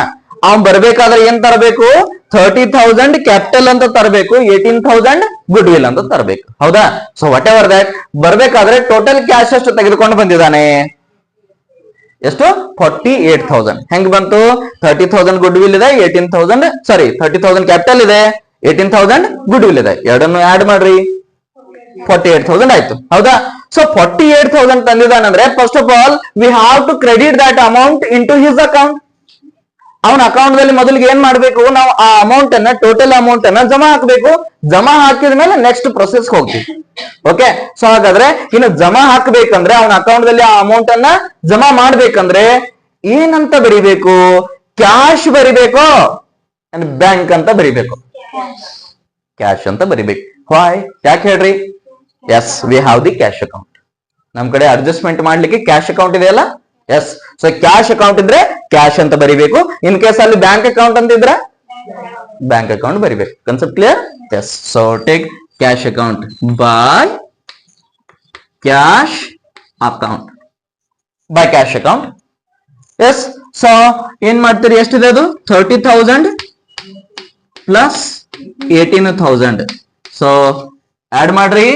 ಅವ್ನ್ ಬರ್ಬೇಕಾದ್ರೆ ಏನ್ ತರಬೇಕು? 30,000 ಕ್ಯಾಪಿಟಲ್ ಅಂತ ತರಬೇಕು, 18,000 ಗುಡ್ ವಿಲ್ ಅಂತ ತರಬೇಕು. ಹೌದಾ? ಸೊ ವಾಟ್ ಎವರ್ ದಟ್, ಬರ್ಬೇಕಾದ್ರೆ ಟೋಟಲ್ ಕ್ಯಾಶ್ ಎಷ್ಟು ತೆಗೆದುಕೊಂಡು ಬಂದಿದ್ದಾನೆ? ಎಷ್ಟು? 48,000. ಹೆಂಗ್ ಬಂತು? 30,000 ಗುಡ್ ವಿಲ್ ಇದೆ, 30,000 ಕ್ಯಾಪಿಟಲ್ ಇದೆ, 18,000 ಗುಡ್ ವಿಲ್ ಇದೆ. ಎರಡನ್ನು ಆಡ್ ಮಾಡ್ರಿ, 48,000 ಆಯ್ತು. ಹೌದಾ? ಸೊ 48,000 ತಂದಿದ್ದಾನಂದ್ರೆ first of all we have to credit that amount in to his account. ಅವನ ಅಕೌಂಟ್ ದಲ್ಲಿ ಮೊದಲಿಗೆ ಏನ್ ಮಾಡ್ಬೇಕು? ನಾವು ಆ ಅಮೌಂಟ್ ಅನ್ನ, ಟೋಟಲ್ ಅಮೌಂಟ್ ಅನ್ನ ಜಮಾ ಹಾಕ್ಬೇಕು. ಜಮಾ ಹಾಕಿದ ಮೇಲೆ ನೆಕ್ಸ್ಟ್ ಪ್ರೊಸೆಸ್ ಹೋಗ್ತೀವಿ. ಓಕೆ, ಸೊ ಹಾಗಾದ್ರೆ ಇನ್ನು ಜಮಾ ಹಾಕ್ಬೇಕಂದ್ರೆ, ಅವನ ಅಕೌಂಟ್ ದಲ್ಲಿ ಆ ಅಮೌಂಟ್ ಅನ್ನ ಜಮಾ ಮಾಡ್ಬೇಕಂದ್ರೆ ಏನಂತ ಬರಿಬೇಕು? ಕ್ಯಾಶ್ ಬರಿಬೇಕು. ಅಂಡ್ ಬ್ಯಾಂಕ್ ಅಂತ ಬರಿಬೇಕು, ಕ್ಯಾಶ್ ಅಂತ ಬರಿಬೇಕು. ವಾಯ್? ಯಾಕೆ ಹೇಳ್ರಿ? Yes, we have the cash account. ನಮ್ ಕಡೆ ಅಡ್ಜಸ್ಟ್ಮೆಂಟ್ ಮಾಡ್ಲಿಕ್ಕೆ ಕ್ಯಾಶ್ ಅಕೌಂಟ್ ಇದೆಯಲ್ಲ, ಎಸ್. ಸೊ ಕ್ಯಾಶ್ ಅಕೌಂಟ್ ಇದ್ರೆ ಕ್ಯಾಶ್ ಅಂತ ಬರಿಬೇಕು. ಇನ್ ಕೇಸ್ ಅಲ್ಲಿ ಬ್ಯಾಂಕ್ ಅಕೌಂಟ್ ಅಂತ ಇದ್ರೆ ಬ್ಯಾಂಕ್ ಅಕೌಂಟ್ ಬರಿಬೇಕು. Concept clear? Yes. So take cash account by cash account, by cash account. Yes. So ಏನ್ ಮಾಡ್ತೀರಿ? ಎಷ್ಟಿದೆ ಅದು? 30,000 ಪ್ಲಸ್ 18,000. ಸೊ ಆಡ್ ಮಾಡ್ರಿ.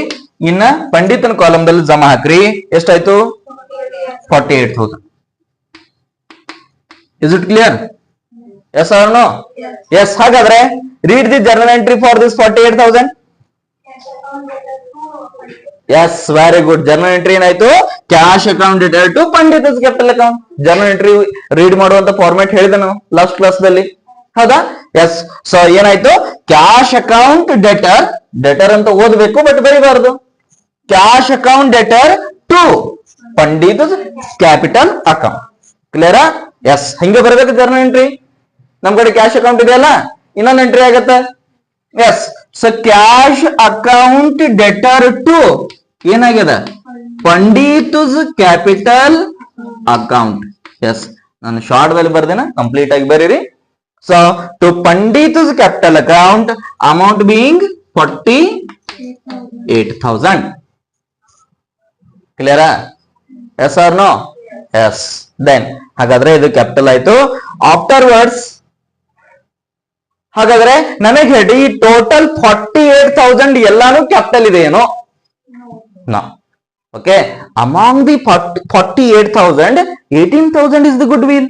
ಇನ್ನ ಪಂಡಿತನ ಕಾಲಮ್ದಲ್ಲಿ ಜಮಾ ಹಾಕ್ರಿ. ಎಷ್ಟಾಯ್ತು? 48,000. Is it clear? Yes or no? Yes. ಹಾಗಾದ್ರೆ read the journal entry for this 48,000. Yes, very good. Journal entry ಏನಾಯ್ತು? Cash account debtor to Pandit's capital account. Journal entry read ಮಾಡುವಂತ ಫಾರ್ಮ್ಯಾಟ್ ಹೇಳಿದೆ ನಾವು ಲಾಸ್ಟ್ ಕ್ಲಾಸ್ ದಲ್ಲಿ, ಹೌದಾ? ಎಸ್. ಸೊ ಏನಾಯ್ತು? Cash account debtor, debtor ಅಂತ ಓದ್ಬೇಕು ಬಟ್ ಬರೀಬಾರ್ದು. Cash account debtor to Pandit's capital account. ಕ್ಲಿಯರಾ? ಎಸ್. ಹಿಂಗೆ ಬರಬೇಕು ಜರ್ನಲ್ ಎಂಟ್ರಿ. ನಮ್ ಕಡೆ ಕ್ಯಾಶ್ ಅಕೌಂಟ್ ಇದೆಯಲ್ಲ, ಇನ್ನೊಂದು ಎಂಟ್ರಿ ಆಗತ್ತೆ. Yes. So cash account debtor to ಏನಾಗ್ಯದ? Pandit's capital account. ಎಸ್, ನಾನು ಶಾರ್ಟ್ ದಲ್ಲಿ ಬರ್ದೇನ, ಕಂಪ್ಲೀಟ್ ಆಗಿ ಬರೀರಿ. So to Pandit's capital account, amount being 48,000. ಕ್ಲಿಯರಾ? Yes or no? Yes. Then ಹಾಗಾದ್ರೆ ಇದು ಕ್ಯಾಪಿಟಲ್ ಆಯ್ತು. ಆಫ್ಟರ್ ವರ್ಡ್ಸ್ ಹಾಗಾದ್ರೆ ನನಗೆ ಹೇಳಿ, ಈ ಟೋಟಲ್ 48,000 ಎಲ್ಲಾನು ಕ್ಯಾಪಿಟಲ್ ಇದೆ ಏನೋ? No. Okay. Among the 48,000, 18,000 is the goodwill.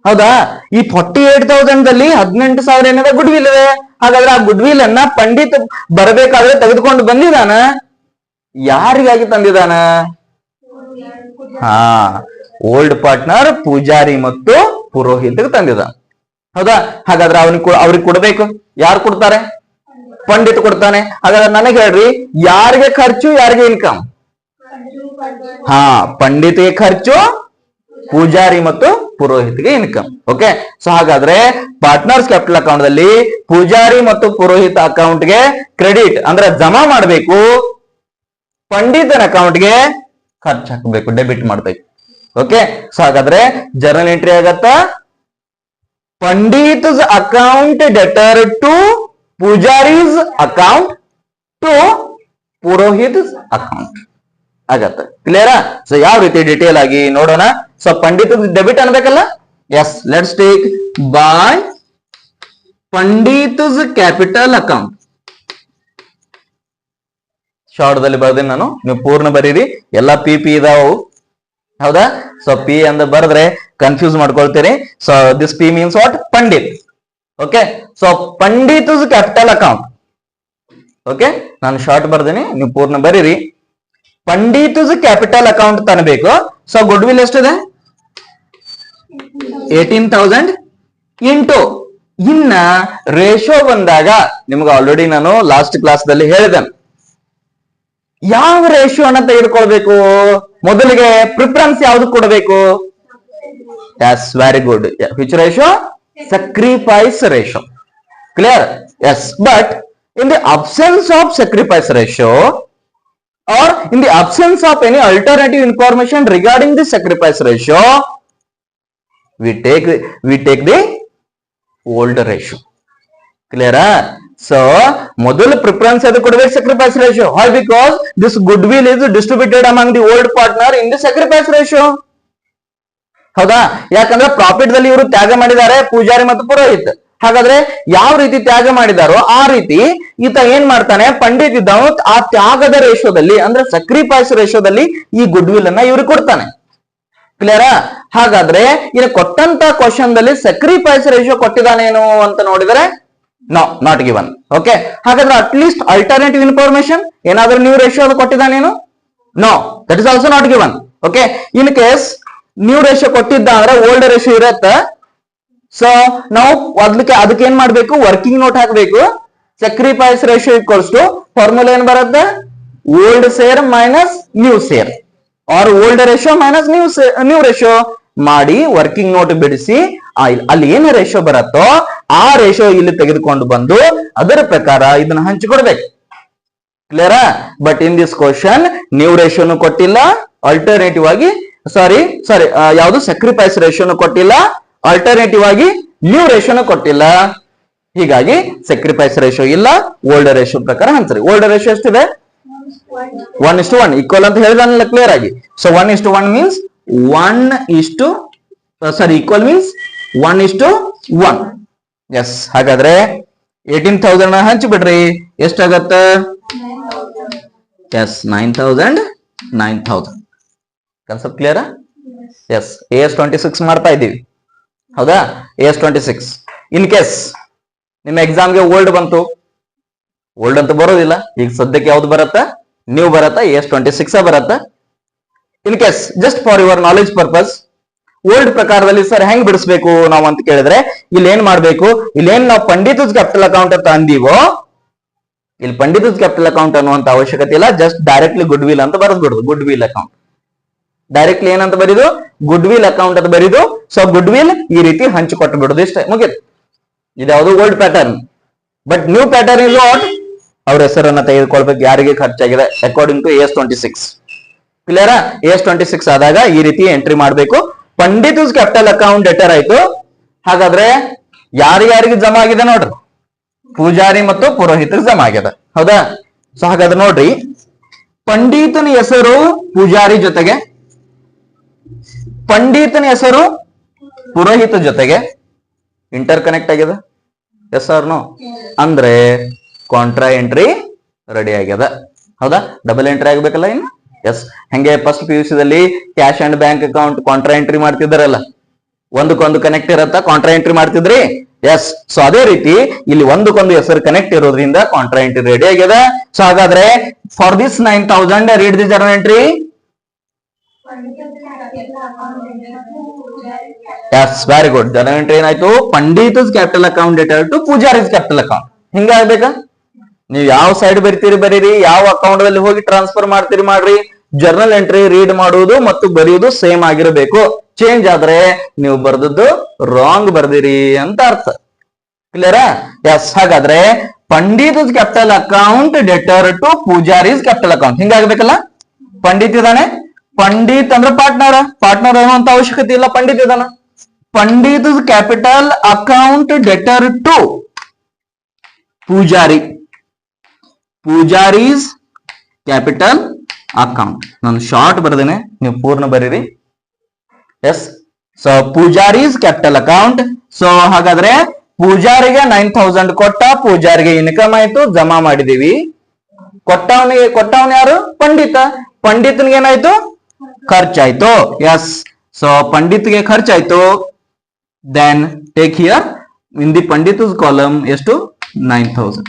ಹೌದಾ? ಈ 48,000 18,000 ಏನದ ಗುಡ್ ವಿಲ್ ಇದೆ. ಹಾಗಾದ್ರೆ ಆ ಗುಡ್ ವಿಲ್ ಅನ್ನ ಪಂಡಿತ್ ಬರಬೇಕಾದ್ರೆ ತೆಗೆದುಕೊಂಡು ಬಂದಿದಾನ. ಯಾರಿಗಾಗಿ ತಂದಿದಾನ? ಹಾ, ಓಲ್ಡ್ ಪಾರ್ಟ್ನರ್ ಪೂಜಾರಿ ಮತ್ತು ಪುರೋಹಿತ್ಗೆ ತಂದಿದ. ಹೌದಾ? ಹಾಗಾದ್ರೆ ಅವ್ರಿಗೆ ಕೊಡ್ಬೇಕು. ಯಾರು ಕೊಡ್ತಾರೆ? ಪಂಡಿತ್ ಕೊಡ್ತಾನೆ. ಹಾಗಾದ್ರೆ ನನಗೆ ಹೇಳ್ರಿ, ಯಾರಿಗೆ ಖರ್ಚು, ಯಾರಿಗೆ ಇನ್ಕಮ್? ಹಾ, ಪಂಡಿತ್ಗೆ ಖರ್ಚು, ಪೂಜಾರಿ ಮತ್ತು ಪುರೋಹಿತ್ಗೆ ಇನ್ಕಮ್. ಓಕೆ. ಸೊ ಹಾಗಾದ್ರೆ ಪಾರ್ಟ್ನರ್ಸ್ ಕ್ಯಾಪಿಟಲ್ ಅಕೌಂಟ್ ದಲ್ಲಿ ಪೂಜಾರಿ ಮತ್ತು ಪುರೋಹಿತ್ ಅಕೌಂಟ್ಗೆ ಕ್ರೆಡಿಟ್ ಅಂದ್ರೆ ಜಮಾ ಮಾಡಬೇಕು, ಪಂಡಿತನ ಅಕೌಂಟ್ಗೆ ಖರ್ಚು ಹಾಕಬೇಕು, ಡೆಬಿಟ್ ಮಾಡ್ಬೇಕು. ಓಕೆ. ಸೊ ಹಾಗಾದ್ರೆ ಜರ್ನಲ್ ಎಂಟ್ರಿ ಆಗತ್ತ, Pandit's account debtor to Pujari's account to Purohit account ಆಗತ್ತ. ಕ್ಲಿಯರಾ? ಸೊ ಯಾವ ರೀತಿ ಡಿಟೇಲ್ ಆಗಿ ನೋಡೋಣ. ಸೊ ಪಂಡಿತ್ ಡೆಬಿಟ್ ಅನ್ಬೇಕಲ್ಲ. Yes, let's take by Pandit's capital account. Short ದಲ್ಲಿ ಬರ್ದೇನೆ ನಾನು, ನೀವು ಪೂರ್ಣ ಬರೀರಿ. ಎಲ್ಲ ಪಿ ಇದಾವು. ಹೌದಾ? ಸೊ ಪಿ ಅಂತ ಬರೆದ್ರೆ ಕನ್ಫ್ಯೂಸ್ ಮಾಡ್ಕೊಳ್ತೀರಿ. So this P means what? Pandit. Okay. So Pandit's capital account. Okay. ನಾನು ಶಾರ್ಟ್ ಬರ್ದೇನೆ, ನೀವು ಪೂರ್ಣ ಬರೀರಿ. ಪಂಡಿತ್ಸ್ ಕ್ಯಾಪಿಟಲ್ ಅಕೌಂಟ್ ತನಬೇಕು. ಸೊ ಗುಡ್ ವಿಲ್ ಎಷ್ಟಿದೆ? 18,000 ಇಂಟು ಇನ್ನ ರೇಷೋ ಬಂದಾಗ ನಿಮ್ಗೆ ಆಲ್ರೆಡಿ ನಾನು ಲಾಸ್ಟ್ ಕ್ಲಾಸ್ ದಲ್ಲಿ ಹೇಳಿದೆ. ಯಾವ ರೇಷಿಯೋನ ತೆಗೆದುಕೊಳ್ಬೇಕು? ಮೊದಲಿಗೆ ಪ್ರಿಫರೆನ್ಸ್ ಯಾವ್ದು ಕೊಡಬೇಕು? Yes, very good. Which ratio? sacrifice ratio. Clear? Yes. But in the absence of sacrifice ratio or in the absence of any alternative information regarding the sacrifice ratio, we take the old ratio. Clear? So model preference adu kodಬೇಕು sacrifice ratio. Why? Because this goodwill is distributed among the old partner in the sacrifice ratio. ಹೌದಾ? ಯಾಕಂದ್ರೆ profit ದಲ್ಲಿ ಇವರು ತ್ಯಾಗ ಮಾಡಿದ್ದಾರೆ, ಪೂಜಾರಿ ಮತ್ತು ಪುರೋಹಿತ್. ಹಾಗಾದ್ರೆ ಯಾವ ರೀತಿ ತ್ಯಾಗ ಮಾಡಿದಾರೋ ಆ ರೀತಿ ಈತ ಏನ್ ಮಾಡ್ತಾನೆ, ಪಂಡಿತ್ ಇದ್ದವನು ಆ ತ್ಯಾಗದ ರೇಷೋದಲ್ಲಿ ಅಂದ್ರೆ ಸಕ್ರಿಫೈಸ್ ರೇಷೋದಲ್ಲಿ ಈ ಗುಡ್ ವಿಲ್ ಅನ್ನ ಇವ್ರಿಗೆ ಕೊಡ್ತಾನೆ. ಕ್ಲಿಯರಾ? ಹಾಗಾದ್ರೆ ಇಲ್ಲಿ ಕೊಟ್ಟಂತ ಕ್ವಶನ್ ದಲ್ಲಿ ಸಕ್ರಿಫೈಸ್ ರೇಷಿಯೋ ಕೊಟ್ಟಿದ್ದಾನೇನು ಅಂತ ನೋಡಿದರೆ ನೋ, ನಾಟ್ ಗಿವನ್. ಓಕೆ. ಹಾಗಾದ್ರೆ ಅಟ್ಲೀಸ್ಟ್ ಅಲ್ಟರ್ನೇಟಿವ್ ಇನ್ಫಾರ್ಮೇಶನ್ ಏನಾದ್ರೂ ನ್ಯೂ ರೇಷಿಯೋ ಕೊಟ್ಟಿದ್ದಾನೇನು? No, that is also not given. Okay. In case new ratio ಕೊಟ್ಟಿದ್ದ ಅಂದ್ರೆ ಓಲ್ಡ್ ರೇಷಿಯೋ ಇರತ್ತ. ಸೊ ನಾವು ಅದಕ್ಕೆ ಏನ್ ಮಾಡ್ಬೇಕು? ವರ್ಕಿಂಗ್ ನೋಟ್ ಹಾಕ್ಬೇಕು. Sacrifice ratio equals to formula ಏನ್ ಬರುತ್ತೆ? Old share minus new share or old ratio minus new ratio ಮಾಡಿ ವರ್ಕಿಂಗ್ ನೋಟ್ ಬಿಡಿಸಿ ಅಲ್ಲಿ ಏನು ರೇಷಿಯೋ ಬರತ್ತೋ ಆ ರೇಷಿಯೋ ಇಲ್ಲಿ ತೆಗೆದುಕೊಂಡು ಬಂದು ಅದರ ಪ್ರಕಾರ ಇದನ್ನ ಹಂಚಿಕೊಡ್ಬೇಕು. ಕ್ಲಿಯರಾ? But in this question new ರೇಷಿಯೋನು ಕೊಟ್ಟಿಲ್ಲ, ಆಲ್ಟರ್ನೇಟಿವ್ ಆಗಿ ಸಾರಿ ಯಾವುದು ಸ್ಯಾಕ್ರಿಫೈಸ್ ರೇಷಿಯೋನು ಕೊಟ್ಟಿಲ್ಲ, ಆಲ್ಟರ್ನೇಟಿವ್ ಆಗಿ ನ್ಯೂ ರೇಷಿಯೋನು ಕೊಟ್ಟಿಲ್ಲ. ಹೀಗಾಗಿ ಸ್ಯಾಕ್ರಿಫೈಸ್ ರೇಷಿಯೋ ಇಲ್ಲ, ಓಲ್ಡರ್ ರೇಷಿಯೋ ಪ್ರಕಾರ ಹಂಚ್ರಿ. ಓಲ್ಡರ್ ರೇಷಿಯೋ ಎಷ್ಟಿದೆ? 1:1 ಈಕ್ವಲ್ ಅಂತ ಹೇಳಿದಾನಲ್ಲ ಕ್ಲಿಯರ್ ಆಗಿ. So 1:1 means equal means 1:1. Yes, ಹಾಗಾದ್ರೆ 18,000 ಹಂಚಿಬಿಡ್ರಿ, ಎಷ್ಟಾಗತ್ತ? S, 9,000. Concept clear? S, AS26 ಮಾಡ್ತಾ ಇದ್ದೀವಿ, ಹೌದಾ? AS26 ಇನ್ ಕೇಸ್ ನಿಮ್ಮ ಎಕ್ಸಾಮ್ಗೆ ಓಲ್ಡ್ ಬಂತು, ಓಲ್ಡ್ ಅಂತ ಬರೋದಿಲ್ಲ, ಈಗ ಸದ್ಯಕ್ಕೆ ಯಾವ್ದು ಬರತ್ತಾ? ನ್ಯೂ ಬರತ್ತಾ? AS26 ಬರತ್ತಾ? In case just for your knowledge purpose, old ಪ್ರಕಾರದಲ್ಲಿ ಸರ್ ಹೆಂಗ್ ಬಿಡಿಸ್ಬೇಕು ನಾವು ಅಂತ ಕೇಳಿದ್ರೆ ಇಲ್ಲಿ ಏನ್ ಮಾಡ್ಬೇಕು? ಇಲ್ಲೇನ್ ನಾವು ಪಂಡಿತಸ್ ಕ್ಯಾಪಿಟಲ್ ಅಕೌಂಟ್ ಅಂತ ಅಂದೀವೋ, ಇಲ್ಲಿ ಪಂಡಿತಸ್ ಕ್ಯಾಪಿಟಲ್ ಅಕೌಂಟ್ ಅನ್ನುವಂತ ಅವಶ್ಯಕತೆ ಇಲ್ಲ. ಜಸ್ಟ್ ಡೈರೆಕ್ಟ್ಲಿ ಗುಡ್ ವಿಲ್ ಅಂತ ಬರೆದ್ಬಿಡುದು. ಗುಡ್ ವಿಲ್ ಅಕೌಂಟ್ ಡೈರೆಕ್ಟ್ಲಿ ಏನಂತ ಬರೀದು? ಗುಡ್ ವಿಲ್ ಅಕೌಂಟ್ ಅಂತ ಬರೀದು. ಸೊ ಗುಡ್ ವಿಲ್ ಈ ರೀತಿ ಹಂಚಿಕೊಟ್ಟು ಬಿಡುದು, ಇಷ್ಟೇ, ಮುಗಿತು. ಇದ್ಯಾವುದು old pattern. But new pattern is what? ಅವ್ರ ಹೆಸರನ್ನ ತೆಗೆದುಕೊಳ್ಬೇಕು, ಯಾರಿಗೆ ಖರ್ಚಾಗಿದೆ ಅಕಾರ್ಡಿಂಗ್ ಟು AS26. ಕ್ಲಿಯರಾ? AS26 ಆದಾಗ ಈ ರೀತಿ ಎಂಟ್ರಿ ಮಾಡಬೇಕು. ಪಂಡಿತಸ್ ಕ್ಯಾಪಿಟಲ್ ಅಕೌಂಟ್ ಡೆಟರ್ ಆಯ್ತು. ಹಾಗಾದ್ರೆ ಯಾರ್ಯಾರಿಗೆ ಜಮಾ ಆಗಿದೆ ನೋಡ್ರಿ? ಪೂಜಾರಿ ಮತ್ತು ಪುರೋಹಿತರಿಗೆ ಜಮಾ ಆಗಿದೆ, ಹೌದಾ? ಸೊ ಹಾಗಾದ್ರೆ ನೋಡ್ರಿ, ಪಂಡಿತನ ಹೆಸರು ಪೂಜಾರಿ ಜೊತೆಗೆ, ಪಂಡಿತನ ಹೆಸರು ಪುರೋಹಿತ ಜೊತೆಗೆ ಇಂಟರ್ ಕನೆಕ್ಟ್ ಆಗಿದೆ. Yes or no? ಅಂದ್ರೆ ಕಾಂಟ್ರಾ ಎಂಟ್ರಿ ರೆಡಿ ಆಗ್ಯದ, ಹೌದಾ? ಡಬಲ್ ಎಂಟ್ರಿ ಆಗ್ಬೇಕಲ್ಲ ಇನ್ನು. ಎಸ್, ಹೆಂಗೆ ಫಸ್ಟ್ PUC ದಲ್ಲಿ cash and bank account contra entry ಮಾಡ್ತಿದ್ದಾರಲ್ಲ, ಒಂದಕ್ಕೊಂದು ಕನೆಕ್ಟ್ ಇರತ್ತ, ಕಾಂಟ್ರಾ ಎಂಟ್ರಿ ಮಾಡ್ತಿದ್ರಿ. ಎಸ್, ಸೊ ಅದೇ ರೀತಿ ಇಲ್ಲಿ ಒಂದಕ್ಕೊಂದು ಹೆಸರು ಕನೆಕ್ಟ್ ಇರೋದ್ರಿಂದ ಕಾಂಟ್ರಾ ಎಂಟ್ರಿ ರೆಡಿ ಆಗ್ಯದ. ಸೊ ಹಾಗಾದ್ರೆ for this 9,000 read the journal entry. Yes, very good. Journal entry ಏನಾಯ್ತು? Pandit's capital account debtor to Pujari's capital account. ಹಿಂಗ ಆಗ್ಬೇಕಾ? ನೀವು ಯಾವ ಸೈಡ್ ಬರಿತೀರಿ ಬರೀರಿ, ಯಾವ ಅಕೌಂಟ್ ಅಲ್ಲಿ ಹೋಗಿ ಟ್ರಾನ್ಸ್ಫರ್ ಮಾಡ್ತೀರಿ ಮಾಡ್ರಿ. ಜರ್ನಲ್ ಎಂಟ್ರಿ ರೀಡ್ ಮಾಡುವುದು ಮತ್ತು ಬರೆಯುವುದು ಸೇಮ್ ಆಗಿರಬೇಕು. ಚೇಂಜ್ ಆದ್ರೆ ನೀವು ಬರ್ದದ್ದು ರಾಂಗ್ ಬರ್ದಿರಿ ಅಂತ ಅರ್ಥ. ಕ್ಲಿಯರಾ? ಎಸ್, ಹಾಗಾದ್ರೆ Pandit's capital account debtor to Pujari's capital account ಹಿಂಗಾಗ್ಬೇಕಲ್ಲ. ಪಂಡಿತ್ ಇದಾನೆ, ಪಂಡಿತ್ ಅಂದ್ರೆ ಪಾರ್ಟ್ನರ್ ಅನ್ನುವಂತ ಅವಶ್ಯಕತೆ ಇಲ್ಲ, ಪಂಡಿತ್ ಇದಾನ. Pandit's capital account debtor to Pujari, Pujari's capital account. ನಾನು ಶಾರ್ಟ್ ಬರ್ದೇನೆ, ನೀವು ಪೂರ್ಣ ಬರೀರಿ. Yes, so Pujari's capital account. So ಹಾಗಾದ್ರೆ ಪೂಜಾರಿಗೆ 9,000 ಕೊಟ್ಟ, ಪೂಜಾರಿಗೆ ಇನ್ಕಮ್ ಆಯ್ತು, ಜಮಾ ಮಾಡಿದೀವಿ. ಕೊಟ್ಟವನು ಯಾರು? ಪಂಡಿತ. ಪಂಡಿತನಿಗೆ ಏನಾಯ್ತು? ಖರ್ಚಾಯ್ತು. ಎಸ್, ಸೊ ಪಂಡಿತ್ಗೆ ಖರ್ಚಾಯ್ತು. Then take here in the Pandit's column ಎಷ್ಟು? 9,000.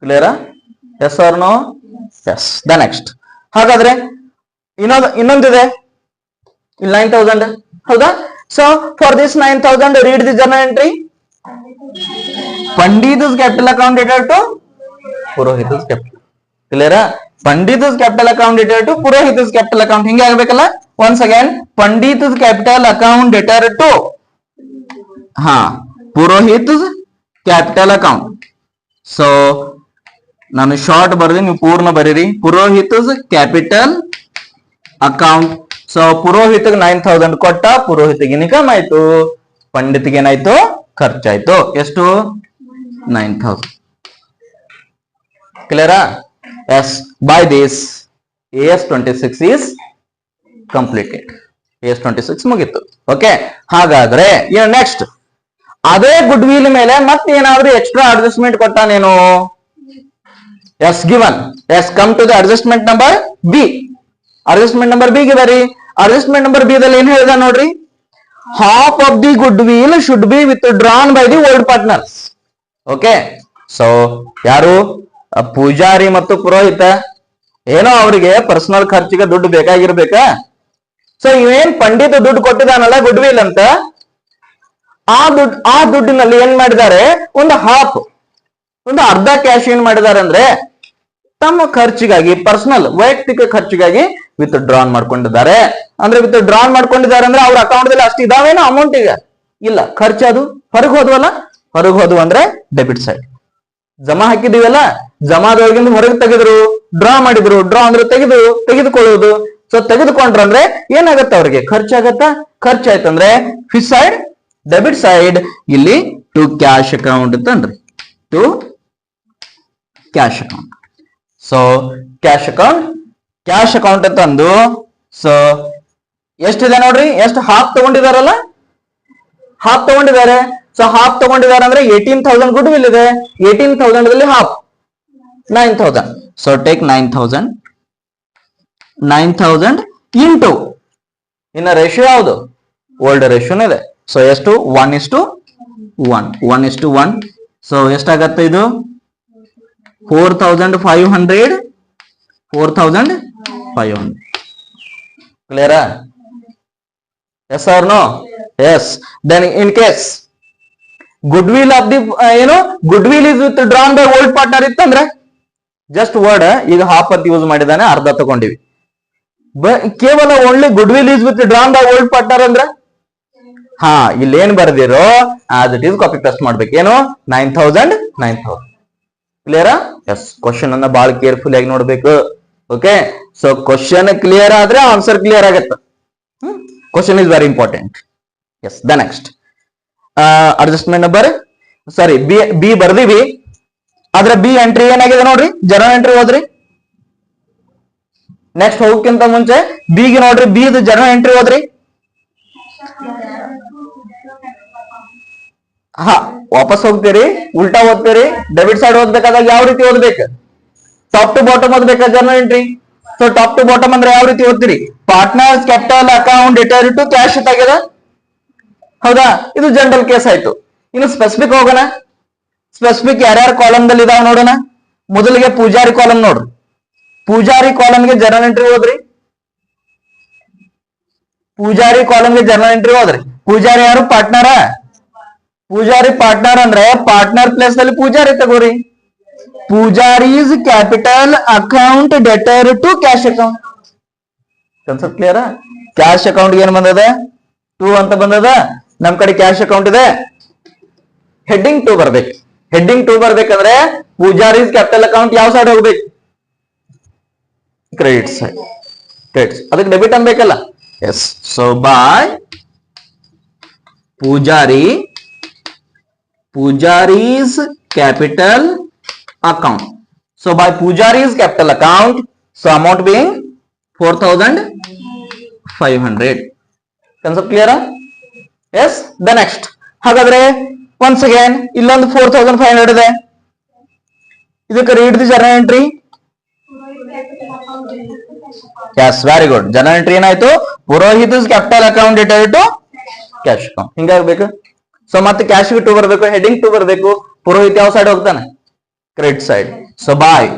ಕ್ಲಿಯರಾ? Yes or no? Yes. The next, ಹಾಗಾದ್ರೆ ಇನ್ನೊಂದಿದೆ ಇಲ್ಲಿ 9,000, ಹೌದಾ? ಸೊ for this 9,000 read the journal entry. Pandit's capital account debtor to Purohit's capital. ಕ್ಲಿಯರಾ? Pandit's capital account debtor to Purohit's capital account ಹಿಂಗೆ ಆಗ್ಬೇಕಲ್ಲ. Once again, Pandit's capital account debtor to Purohit's capital account. So ನಾನು short ಬರ್ದಿ, ನೀವು ಪೂರ್ಣ ಬರೀರಿ. ಪುರೋಹಿತಸ್ ಕ್ಯಾಪಿಟಲ್ ಅಕೌಂಟ್. ಸೊ ಪುರೋಹಿತಗೆ 9,000 ಕೊಟ್ಟ, ಪುರೋಹಿತಗೆ ಇನ್ಕಮ್ ಆಯ್ತು, ಪಂಡಿತಿಗೆ ಏನಾಯ್ತು? ಖರ್ಚಾಯ್ತು. ಎಷ್ಟು? 9,000. ಕ್ಲಿಯರಾ? Yes, by this AS26 is completed. AS26 ಮುಗಿತು. ಓಕೆ, ಹಾಗಾದ್ರೆ ನೆಕ್ಸ್ಟ್ ಅದೇ ಗುಡ್ ವಿಲ್ ಮೇಲೆ ಮತ್ತೆ ಏನಾದ್ರೂ ಎಕ್ಸ್ಟ್ರಾ ಅಡ್ಜಸ್ಟ್ಮೆಂಟ್ ಕೊಟ್ಟಾನೇನು? Yes, given. Yes, come to the adjustment number B. Adjustment number B ಗೆ ಬರಿ. ಅಡ್ಜಸ್ಟ್ಮೆಂಟ್ ನಂಬರ್ ಬಿ ದಲ್ಲಿ ಏನ್ ಹೇಳಿದ ನೋಡ್ರಿ? Half of the goodwill should be withdrawn by the old partners. Okay, so ಯಾರು? ಪೂಜಾರಿ ಮತ್ತು ಪುರೋಹಿತ. ಏನೋ ಅವರಿಗೆ ಪರ್ಸನಲ್ ಖರ್ಚಿಗೆ ದುಡ್ಡು ಬೇಕಾಗಿರ್ಬೇಕಾ? ಸೊ ಇವೇನ್ ಪಂಡಿತ ದುಡ್ಡು ಕೊಟ್ಟಿದಾನಲ್ಲ ಗುಡ್ ವಿಲ್ ಅಂತ, ಆ ದುಡ್ಡಿನಲ್ಲಿ ಏನ್ ಮಾಡಿದ್ದಾರೆ? ಒಂದು ಅರ್ಧ ಕ್ಯಾಶ್ ಏನ್ ಮಾಡಿದ್ದಾರೆ ಅಂದ್ರೆ ತಮ್ಮ ಖರ್ಚಿಗಾಗಿ, ಪರ್ಸನಲ್ ವೈಯಕ್ತಿಕ ಖರ್ಚಿಗಾಗಿ ವಿತ್ ಡ್ರಾನ್ ಮಾಡ್ಕೊಂಡಿದ್ದಾರೆ. ಅಂದ್ರೆ ವಿತ್ ಡ್ರಾನ್ ಮಾಡ್ಕೊಂಡಿದ್ದಾರೆ ಅಂದ್ರೆ ಅವ್ರ ಅಕೌಂಟ್ ದಲ್ಲಿ ಅಷ್ಟು ಇದಾವೇನೋ ಅಮೌಂಟ್ ಈಗ ಇಲ್ಲ, ಖರ್ಚು ಅದು ಹೊರಗೆ ಹೋದ್ವಲ್ಲ, ಹೊರಗೆ ಹೋದ್ವು ಅಂದ್ರೆ ಡೆಬಿಟ್ ಸೈಡ್. ಜಮಾ ಹಾಕಿದೀವಲ್ಲ, ಜಮಾದೊಳಗಿಂದ ಹೊರಗೆ ತೆಗೆದ್ರು, ಡ್ರಾ ಮಾಡಿದ್ರು, ಡ್ರಾ ಅಂದ್ರೆ ತೆಗೆದುಕೊಳ್ಳುವುದು. ಸೊ ತೆಗೆದುಕೊಂಡ್ರಂದ್ರೆ ಏನಾಗತ್ತ ಅವ್ರಿಗೆ ಖರ್ಚಾಗತ್ತ, ಖರ್ಚಾಯ್ತಂದ್ರೆ ಫಿಶ್ ಸೈಡ್ ಡೆಬಿಟ್ ಸೈಡ್, ಇಲ್ಲಿ ಟು ಕ್ಯಾಶ್ ಅಕೌಂಟ್ ಅಂತನ್ರಿ, to cash account. So cash account ಅಂತಂದು, ಸೊ ಎಷ್ಟಿದೆ ನೋಡ್ರಿ, ಎಷ್ಟು ಹಾಫ್ ತಗೊಂಡಿದಾರಲ್ಲ, ಹಾಫ್ ತಗೊಂಡಿದ್ದಾರೆ. ಸೊ ಹಾಫ್ ತಗೊಂಡಿದ್ದಾರೆ ಅಂದ್ರೆ 18,000 ಗುಡ್ ವಿಲ್ ಇದೆ, 18,000 ಹಾಫ್ 9,000. ಸೊ ಟೇಕ್ 9,000 ಇಂಟು, ಇನ್ನ ರೇಷಿಯೋ ಯಾವುದು, ಓಲ್ಡ್ ರೇಷಿಯೋನ ಇದೆ. ಸೊ ಎಷ್ಟು 1:1. ಸೊ ಎಷ್ಟಾಗತ್ತೆ ಇದು 4,500. ಕ್ಲಿಯರಾ? Yes or no? Yes. Then in case goodwill of the goodwill is withdrawn by old partner ಇತ್ತಂದ್ರೆ ಜಸ್ಟ್ ವರ್ಡ್ ಈಗ ಹಾಫ್ ಅಂತ ಯೂಸ್ ಮಾಡಿದಾನೆ, ಅರ್ಧ ತಗೊಂಡಿವಿ. ಕೇವಲ only goodwill is withdrawn by old partner ಅಂದ್ರೆ ಹಾ ಇಲ್ಲಿ ಏನ್ ಬರ್ದಿರೋ as it is copy paste ಮಾಡ್ಬೇಕು. ಏನು 9,000. ಕ್ಲಿಯರಾ? ಎಸ್. ಕ್ವಶನ್ ಅನ್ನ ಬಹಳ ಕೇರ್ಫುಲ್ ಆಗಿ ನೋಡ್ಬೇಕು. ಓಕೆ, ಸೊ ಕ್ವಶನ್ ಕ್ಲಿಯರ್ ಆದ್ರೆ ಆನ್ಸರ್ ಕ್ಲಿಯರ್ ಆಗತ್ತೆ. Question is very important. Yes. The next adjustment number, sorry B ಬರ್ದಿವಿ, ಆದ್ರೆ ಬಿ ಎಂಟ್ರಿ ಏನಾಗಿದೆ ನೋಡ್ರಿ, ಜರ್ನಲ್ ಎಂಟ್ರಿ ಹೋದ್ರಿ. ನೆಕ್ಸ್ಟ್ ಹೋಗಕ್ಕಿಂತ ಮುಂಚೆ ಬಿಗೆ ನೋಡ್ರಿ, ಬಿ ಜರ್ನಲ್ ಎಂಟ್ರಿ ಹೋದ್ರಿ. ಹಾ ವಾಪಸ್ ಹೋಗ್ತೀರಿ, ಉಲ್ಟಾ ಓದ್ತೀರಿ. ಡೆಬಿಟ್ ಸೈಡ್ ಓದ್ಬೇಕಾದಾಗ ಯಾವ ರೀತಿ ಓದ್ಬೇಕು, ಟಾಪ್ ಟು ಬಾಟಮ್ ಓದ್ಬೇಕಾ journal entry. So top to bottom ಅಂದ್ರೆ ಯಾವ ರೀತಿ ಓದ್ತೀರಿ, partners capital account detail to cash ತೆಗೆದ, ಹೌದಾ, ಇದು ಜನರಲ್ ಕೇಸ್ ಆಯ್ತು. ಇನ್ನು ಸ್ಪೆಸಿಫಿಕ್ ಹೋಗೋಣ. ಸ್ಪೆಸಿಫಿಕ್ ಯಾರ್ಯಾರು ಕಾಲಮ್ ದಲ್ಲಿ ಇದಾವ ನೋಡೋಣ. ಮೊದಲಿಗೆ ಪೂಜಾರಿ ಕಾಲಮ್ ನೋಡ್ರಿ, ಪೂಜಾರಿ ಕಾಲಮ್ಗೆ ಜರ್ನಲ್ ಎಂಟ್ರಿ ಹೋದ್ರಿ. ಪೂಜಾರಿ ಕಾಲಮ್ಗೆ ಜರ್ನಲ್ ಎಂಟ್ರಿ ಹೋದ್ರಿ. ಪೂಜಾರಿ ಯಾರು, ಪಾರ್ಟ್ನರ. ಪೂಜಾರಿ ಪಾರ್ಟ್ನರ್ ಅಂದ್ರೆ ಪಾರ್ಟ್ನರ್ ಪ್ಲೇಸ್ ಅಲ್ಲಿ ಪೂಜಾರಿ ತಗೋರಿ. Pujari's capital account debtor to cash account. Concept clear? Cash account ಏನ್ ಬಂದದ, 2 ಅಂತ ಬಂದದ. ನಮ್ ಕಡೆ ಕ್ಯಾಶ್ ಅಕೌಂಟ್ ಇದೆ, ಹೆಡ್ಡಿಂಗ್ 2 ಬರ್ಬೇಕು. ಹೆಡ್ಡಿಂಗ್ 2 ಬರ್ಬೇಕಂದ್ರೆ ಪೂಜಾರೀಸ್ ಕ್ಯಾಪಿಟಲ್ ಅಕೌಂಟ್ ಯಾವ ಸೈಡ್ ಹೋಗ್ಬೇಕು, ಕ್ರೆಡಿಟ್ ಸೈಡ್. ಕ್ರೆಡಿಟ್ಸ್ ಅದಕ್ಕೆ ಡೆಬಿಟ್ ಅನ್ಬೇಕಲ್ಲ. Yes. So by Pujari's capital account. So by Pujari's capital account, so amount being 4,500. Concept clear? Yes. The next. ಹಾಗಾದ್ರೆ once again ಇಲ್ಲೊಂದು 4,500 ಇದೆ. ಇದಕ್ಕೆ read the journal entry. Yes, very good. Journal entry ಏನಾಯ್ತು, Purohit's capital account detail to cash account. ಹಿಂಗಾಗ್ಬೇಕು. So ಮತ್ತೆ cash 2 ಬರ್ಬೇಕು, heading 2 ಬರ್ಬೇಕು. ಪುರೋಹಿತ್ ಯಾವ ಸೈಡ್ ಹೋಗ್ತಾನೆ, credit side. So by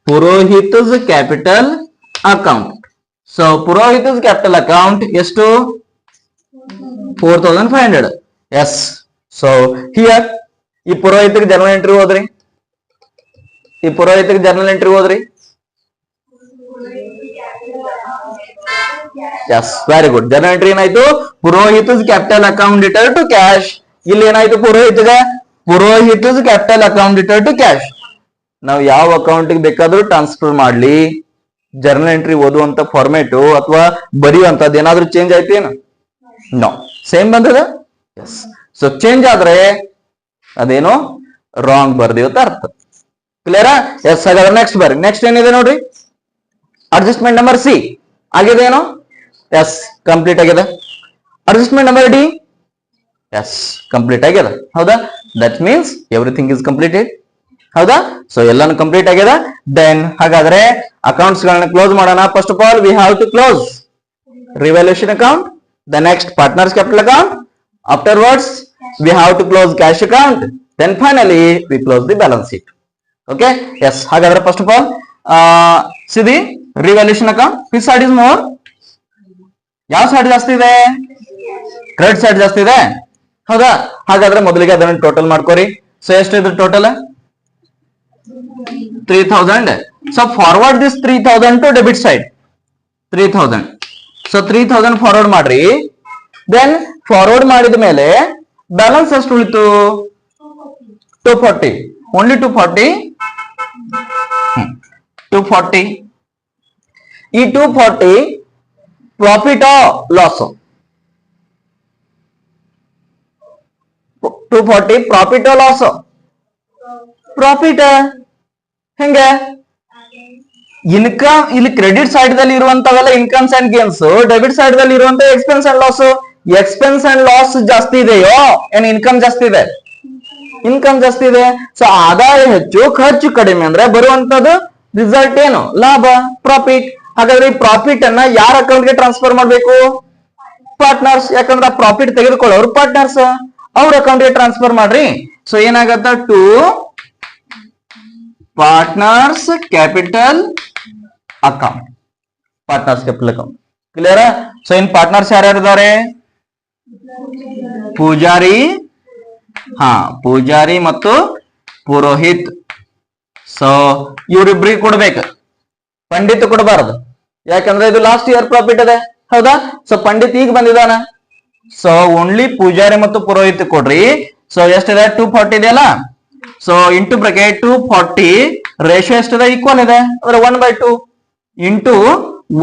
Purohit's capital account. So Purohit's capital account ಎಷ್ಟು, 4,500. ಎಸ್. ಸೊ ಹಿಯರ್ ಈ ಪುರೋಹಿತಗೆ ಜರ್ನಲ್ ಎಂಟ್ರಿ ಹೋದ್ರಿ. Yes, very good. Journal entry ಏನಾಯ್ತು, Purohit's capital account detail to cash. ಇಲ್ಲಿ ಏನಾಯ್ತು, Purohit's capital account detail to cash. ನಾವು ಯಾವ ಅಕೌಂಟ್ ಬೇಕಾದ್ರೂ ಟ್ರಾನ್ಸ್ಫರ್ ಮಾಡ್ಲಿ, ಜರ್ನಲ್ ಎಂಟ್ರಿ ಓದುವಂತ ಫಾರ್ಮೇಟ್ ಅಥವಾ ಬರೆಯುವಂತದ್ದು ಏನಾದ್ರೂ ಚೇಂಜ್ ಆಯ್ತು ಏನು, ನೋ, ಸೇಮ್ ಬಂದದ. ಎಸ್. ಸೊ ಚೇಂಜ್ ಆದ್ರೆ ಅದೇನೋ ರಾಂಗ್ ಬರ್ದಿ ಅಂತ ಅರ್ಥ. ಕ್ಲಿಯರಾ? ಎಸ್. ಹಾಗಾದ್ರೆ ನೆಕ್ಸ್ಟ್ ಬರ್ರಿ. ನೆಕ್ಸ್ಟ್ ಏನಿದೆ ನೋಡ್ರಿ, ಅಡ್ಜಸ್ಟ್ಮೆಂಟ್ ನಂಬರ್ ಸಿ ಆಗಿದೆ ಏನೋ. ಎಸ್, ಕಂಪ್ಲೀಟ್ ಆಗಿದೆ. Adjustment number D, yes, complete ಆಗಿದೆ. ಹೌದಾ? That means everything is completed. ಹೌದಾ? ಸೊ ಎಲ್ಲಾನು ಕಂಪ್ಲೀಟ್ ಆಗಿದೆ. ದೆನ್ ಹಾಗಾದ್ರೆ ಅಕೌಂಟ್ಸ್ ಗಳನ್ನ ಕ್ಲೋಸ್ ಮಾಡೋಣ. First of all we have to close revaluation account, the next partners capital account, afterwards we have to close cash account, then finally we close the balance sheet. Okay. Yes. ಹಾಗಾದ್ರೆ first of all see the revaluation account. Which side is more, ಯಾವ side ಜಾಸ್ತಿ ಇದೆ, credit side ಜಾಸ್ತಿ ಇದೆ. ಹೌದಾ? ಹಾಗಾದ್ರೆ ಮೊದಲಿಗೆ ಅದನ್ನ ಟೋಟಲ್ ಮಾಡ್ಕೋರಿ. ಸೊ ಎಷ್ಟು ಇದ್ರ total, 3000. So forward this 3000 to debit side. 3000. So 3000 forward ಮಾಡ್ರಿ. Then forward ಮಾಡಿದ ಮೇಲೆ ಬ್ಯಾಲೆನ್ಸ್ ಎಷ್ಟು ಉಳಿತು? 240. Only 240. 240. ಈ 240 profit loss? 240 profit loss? Profit. ಹೆಂಗೆ? ಇನ್ಕಮ್ ಇಲ್ಲಿ ಕ್ರೆಡಿಟ್ ಸೈಡ್ ದಲ್ಲಿ ಇರುವಂತವೆಲ್ಲ incomes and gains, debit side ದಲ್ಲಿ ಇರುವಂತ expense and loss. Expense and loss ಜಾಸ್ತಿ ಇದೆಯೋ ಏನ್ ಇನ್ಕಮ್ ಜಾಸ್ತಿ ಇದೆ? ಇನ್ಕಮ್ ಜಾಸ್ತಿ ಇದೆ. ಸೊ ಆದಾಯ ಹೆಚ್ಚು ಖರ್ಚು ಕಡಿಮೆ ಅಂದ್ರೆ ಬರುವಂತದ್ದು ರಿಸಲ್ಟ್ ಏನು? ಲಾಭ, ಪ್ರಾಫಿಟ್. ಹಾಗಾದ್ರೆ ಈ ಪ್ರಾಫಿಟ್ ಅನ್ನ ಯಾರ ಅಕೌಂಟ್ಗೆ ಟ್ರಾನ್ಸ್ಫರ್ ಮಾಡ್ಬೇಕು? ಪಾರ್ಟ್ನರ್ಸ್. ಯಾಕಂದ್ರೆ ಪ್ರಾಫಿಟ್ ತೆಗೆದುಕೊಳ್ಳೋರು ಪಾರ್ಟ್ನರ್ಸ್, ಅವ್ರ ಅಕೌಂಟ್ಗೆ ಟ್ರಾನ್ಸ್ಫರ್ ಮಾಡ್ರಿ. ಸೊ ಏನಾಗತ್ತ? To partners capital account. Partners capital account. Clear? So in partners ಯಾರ್ಯಾರಿದ್ದಾರೆ? ಪೂಜಾರಿ, ಪೂಜಾರಿ ಮತ್ತು ಪುರೋಹಿತ್. ಸೊ ಇವ್ರಿಬ್ರಿಗೆ ಕೊಡ್ಬೇಕು, ಪಂಡಿತ್ ಕೊಡಬಾರದು. ಯಾಕಂದ್ರೆ ಇದು ಲಾಸ್ಟ್ ಇಯರ್ ಪ್ರಾಫಿಟ್ ಇದೆ, ಹೌದಾ? ಸೊ ಪಂಡಿತ್ ಈಗ ಬಂದಿದ್ದಾನ. ಸೊ ಓನ್ಲಿ ಪೂಜಾರಿ ಮತ್ತು ಪುರೋಹಿತ್ ಕೊಡ್ರಿ. ಸೊ ಎಷ್ಟಿದೆ? 240 ಇದೆಯಲ್ಲ. ಸೊ ಇಂಟು ಬ್ರಾಕೆಟ್ 240 ರೇಷಿಯೋ ಎಷ್ಟಿದೆ? ಈಕ್ವಲ್ ಇದೆ. ಅಂದ್ರೆ 1/2 ಇಂಟು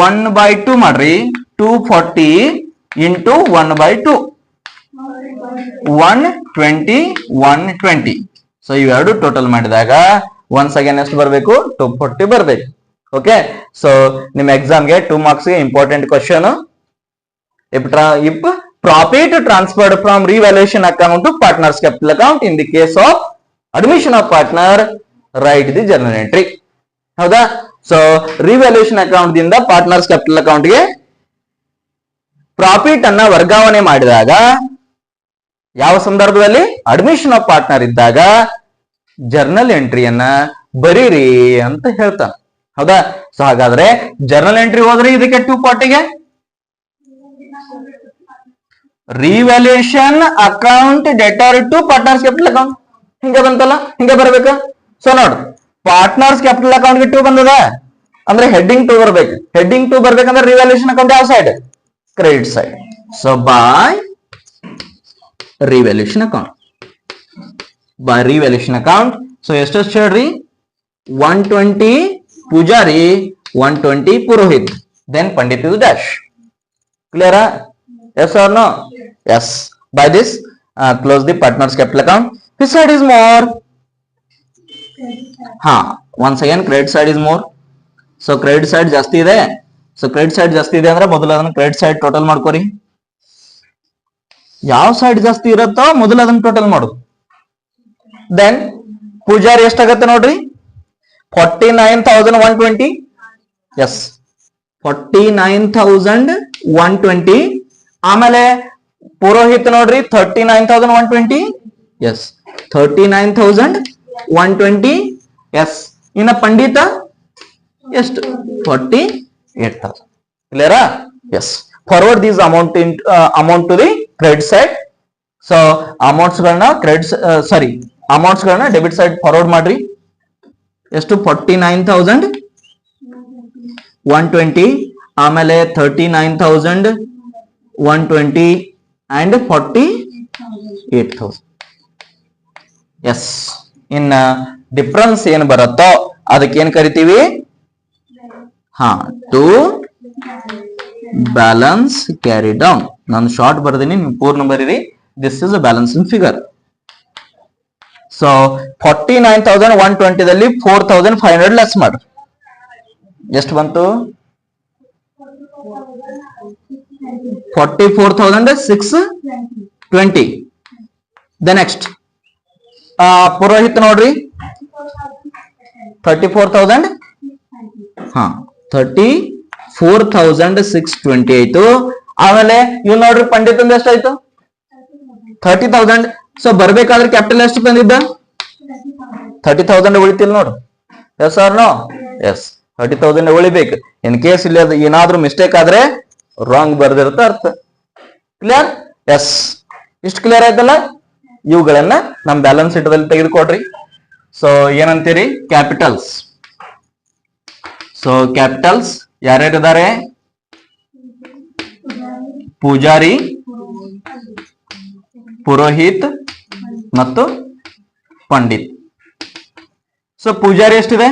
1/2 ಮಾಡ್ರಿ. 240 ಇಂಟು 1/2 120 120. ಸೊ ಇವೆರಡು ಟೋಟಲ್ ಮಾಡಿದಾಗ ಒನ್ಸ್ ಅಗೇನ್ ಎಷ್ಟು ಬರಬೇಕು? 240 ಬರ್ಬೇಕು. ಓಕೆ. ಸೊ ನಿಮ್ಮ ಎಕ್ಸಾಮ್ಗೆ 2 ಮಾರ್ಕ್ಸ್ಗೆ important question. If profit transferred from revaluation account to partners capital account in the case of admission of partner, right the journal entry. ಹೌದಾ? ಸೊ ರಿವ್ಯಾಲ್ಯೂಯೇಷನ್ ಅಕೌಂಟ್ ದಿಂದ partners capital ಅಕೌಂಟ್ಗೆ profit ಅನ್ನ ವರ್ಗಾವಣೆ ಮಾಡಿದಾಗ ಯಾವ ಸಂದರ್ಭದಲ್ಲಿ? ಅಡ್ಮಿಷನ್ ಆಫ್ ಪಾರ್ಟ್ನರ್ ಇದ್ದಾಗ journal ಎಂಟ್ರಿಯನ್ನ ಬರೀರಿ ಅಂತ ಹೇಳ್ತಾನೆ. ಹೌದಾ? ಸೊ ಹಾಗಾದ್ರೆ ಜರ್ನಲ್ ಎಂಟ್ರಿ ಹೋದ್ರೆ ಇದಕ್ಕೆ 240ಗೆ revaluation account debtor to partners capital account. ಹಿಂಗೆ ಬಂತಲ್ಲ, ಹಿಂಗೆ ಬರ್ಬೇಕು. ಸೊ ನೋಡು, ಪಾರ್ಟ್ನರ್ಸ್ ಕ್ಯಾಪಿಟಲ್ ಅಕೌಂಟ್ಗೆ 2 ಬಂದದ ಅಂದ್ರೆ ಹೆಡ್ಡಿಂಗ್ 2 ಬರ್ಬೇಕು. ಹೆಡ್ಡಿಂಗ್ 2 ಬರ್ಬೇಕಂದ್ರೆ ರಿವ್ಯಾಲ್ಯೂಯೇಷನ್ ಅಕೌಂಟ್ ಯಾವ side? Credit side. So by revaluation account. By revaluation account. So ಎಷ್ಟು ಹೇಳ್ರಿ? 120 Poojari, 120 Purohit, then Pandit is dash. Clear? Yes or no? Yes. By this, close the partners capital account. Which side is more? Once again, credit side is more. So credit side ಜಾಸ್ತಿ ಇದೆ. So credit side ಜಾಸ್ತಿ ಇದೆ ಅಂದ್ರೆ ಮೊದಲು ಅದನ್ನ credit side total ಮಾಡ್ಕೋರಿ. ಯಾವ side ಜಾಸ್ತಿ ಇರುತ್ತೋ ಮೊದಲು ಅದನ್ನ ಟೋಟಲ್ ಮಾಡು. ದೆನ್ ಪೂಜಾರಿ ಎಷ್ಟಾಗತ್ತೆ ನೋಡ್ರಿ? 49,120. ಎಸ್, 49,120. ಆಮೇಲೆ ಪುರೋಹಿತ್ ನೋಡ್ರಿ 39,120. ಎಸ್, 39,120. ಎಸ್. ಇನ್ನ ಪಂಡಿತ ಎಷ್ಟು? 48,000. ಕ್ಲಿಯರಾ? Yes. Forward these amount to the credit side. So amounts ಗಳನ್ನ ಅಮೌಂಟ್ಸ್ ಗಳನ್ನ ಡೆಬಿಟ್ ಸೈಡ್ ಫಾರ್ವರ್ಡ್ ಮಾಡ್ರಿ. ಎಷ್ಟು? 49,120, ಆಮೇಲೆ 39,120 ಅಂಡ್ 48,000. ಎಸ್. ಇನ್ನ ಡಿಫರೆನ್ಸ್ ಏನ್ ಬರುತ್ತೋ ಅದಕ್ಕೆ ಏನ್ ಕರಿತೀವಿ? To balance carry down. ನಾನು ಶಾರ್ಟ್ ಬರ್ದೀನಿ, ನೀವು ಪೂರ್ಣ ಬರೀರಿ. This is a balancing figure. So 49,120 4,500 less ಮಾಡ್ರಿ. ಎಷ್ಟು ಬಂತು? 44,620. ದ ನೆಕ್ಸ್ಟ್ ಪುರೋಹಿತ್ ನೋಡ್ರಿ 34,000. 34,620 ಆಯ್ತು. ಆಮೇಲೆ ಇವ್ ನೋಡ್ರಿ ಪಂಡಿತ್ ಅಂದ ಎಷ್ಟಾಯ್ತು? 30,000. ಸೊ ಬರ್ಬೇಕಾದ್ರೆ ಕ್ಯಾಪಿಟಲ್ ಎಷ್ಟು ಬಂದಿದ್ದ? 30,000 ಉಳಿತಿಲ್ ನೋಡು. S or no? ಎಸ್, 30,000 ಉಳಿಬೇಕು. ಇನ್ ಕೇಸ್ ಇಲ್ಲಿ ಅದು ಏನಾದ್ರೂ ಮಿಸ್ಟೇಕ್ ಆದ್ರೆ ರಾಂಗ್ ಬರ್ದಿರುತ್ತೆ ಅರ್ಥ. ಕ್ಲಿಯರ್? ಎಸ್. ಇಷ್ಟು ಕ್ಲಿಯರ್ ಆಯ್ತಲ್ಲ? ಇವುಗಳನ್ನ ನಮ್ ಬ್ಯಾಲೆನ್ಸ್ ಶೀಟ್ ದಲ್ಲಿ ತೆಗೆದುಕೊಡ್ರಿ. ಸೊ ಏನಂತೀರಿ? ಕ್ಯಾಪಿಟಲ್ಸ್ ಸೊ ಕ್ಯಾಪಿಟಲ್ಸ್ ಯಾರ್ಯಾರಿದ್ದಾರೆ? ಪೂಜಾರಿ, ಪುರೋಹಿತ್ ಮತ್ತು ಪಂಡಿತ್. ಸೊ ಪೂಜಾರಿ ಎಷ್ಟಿದೆ?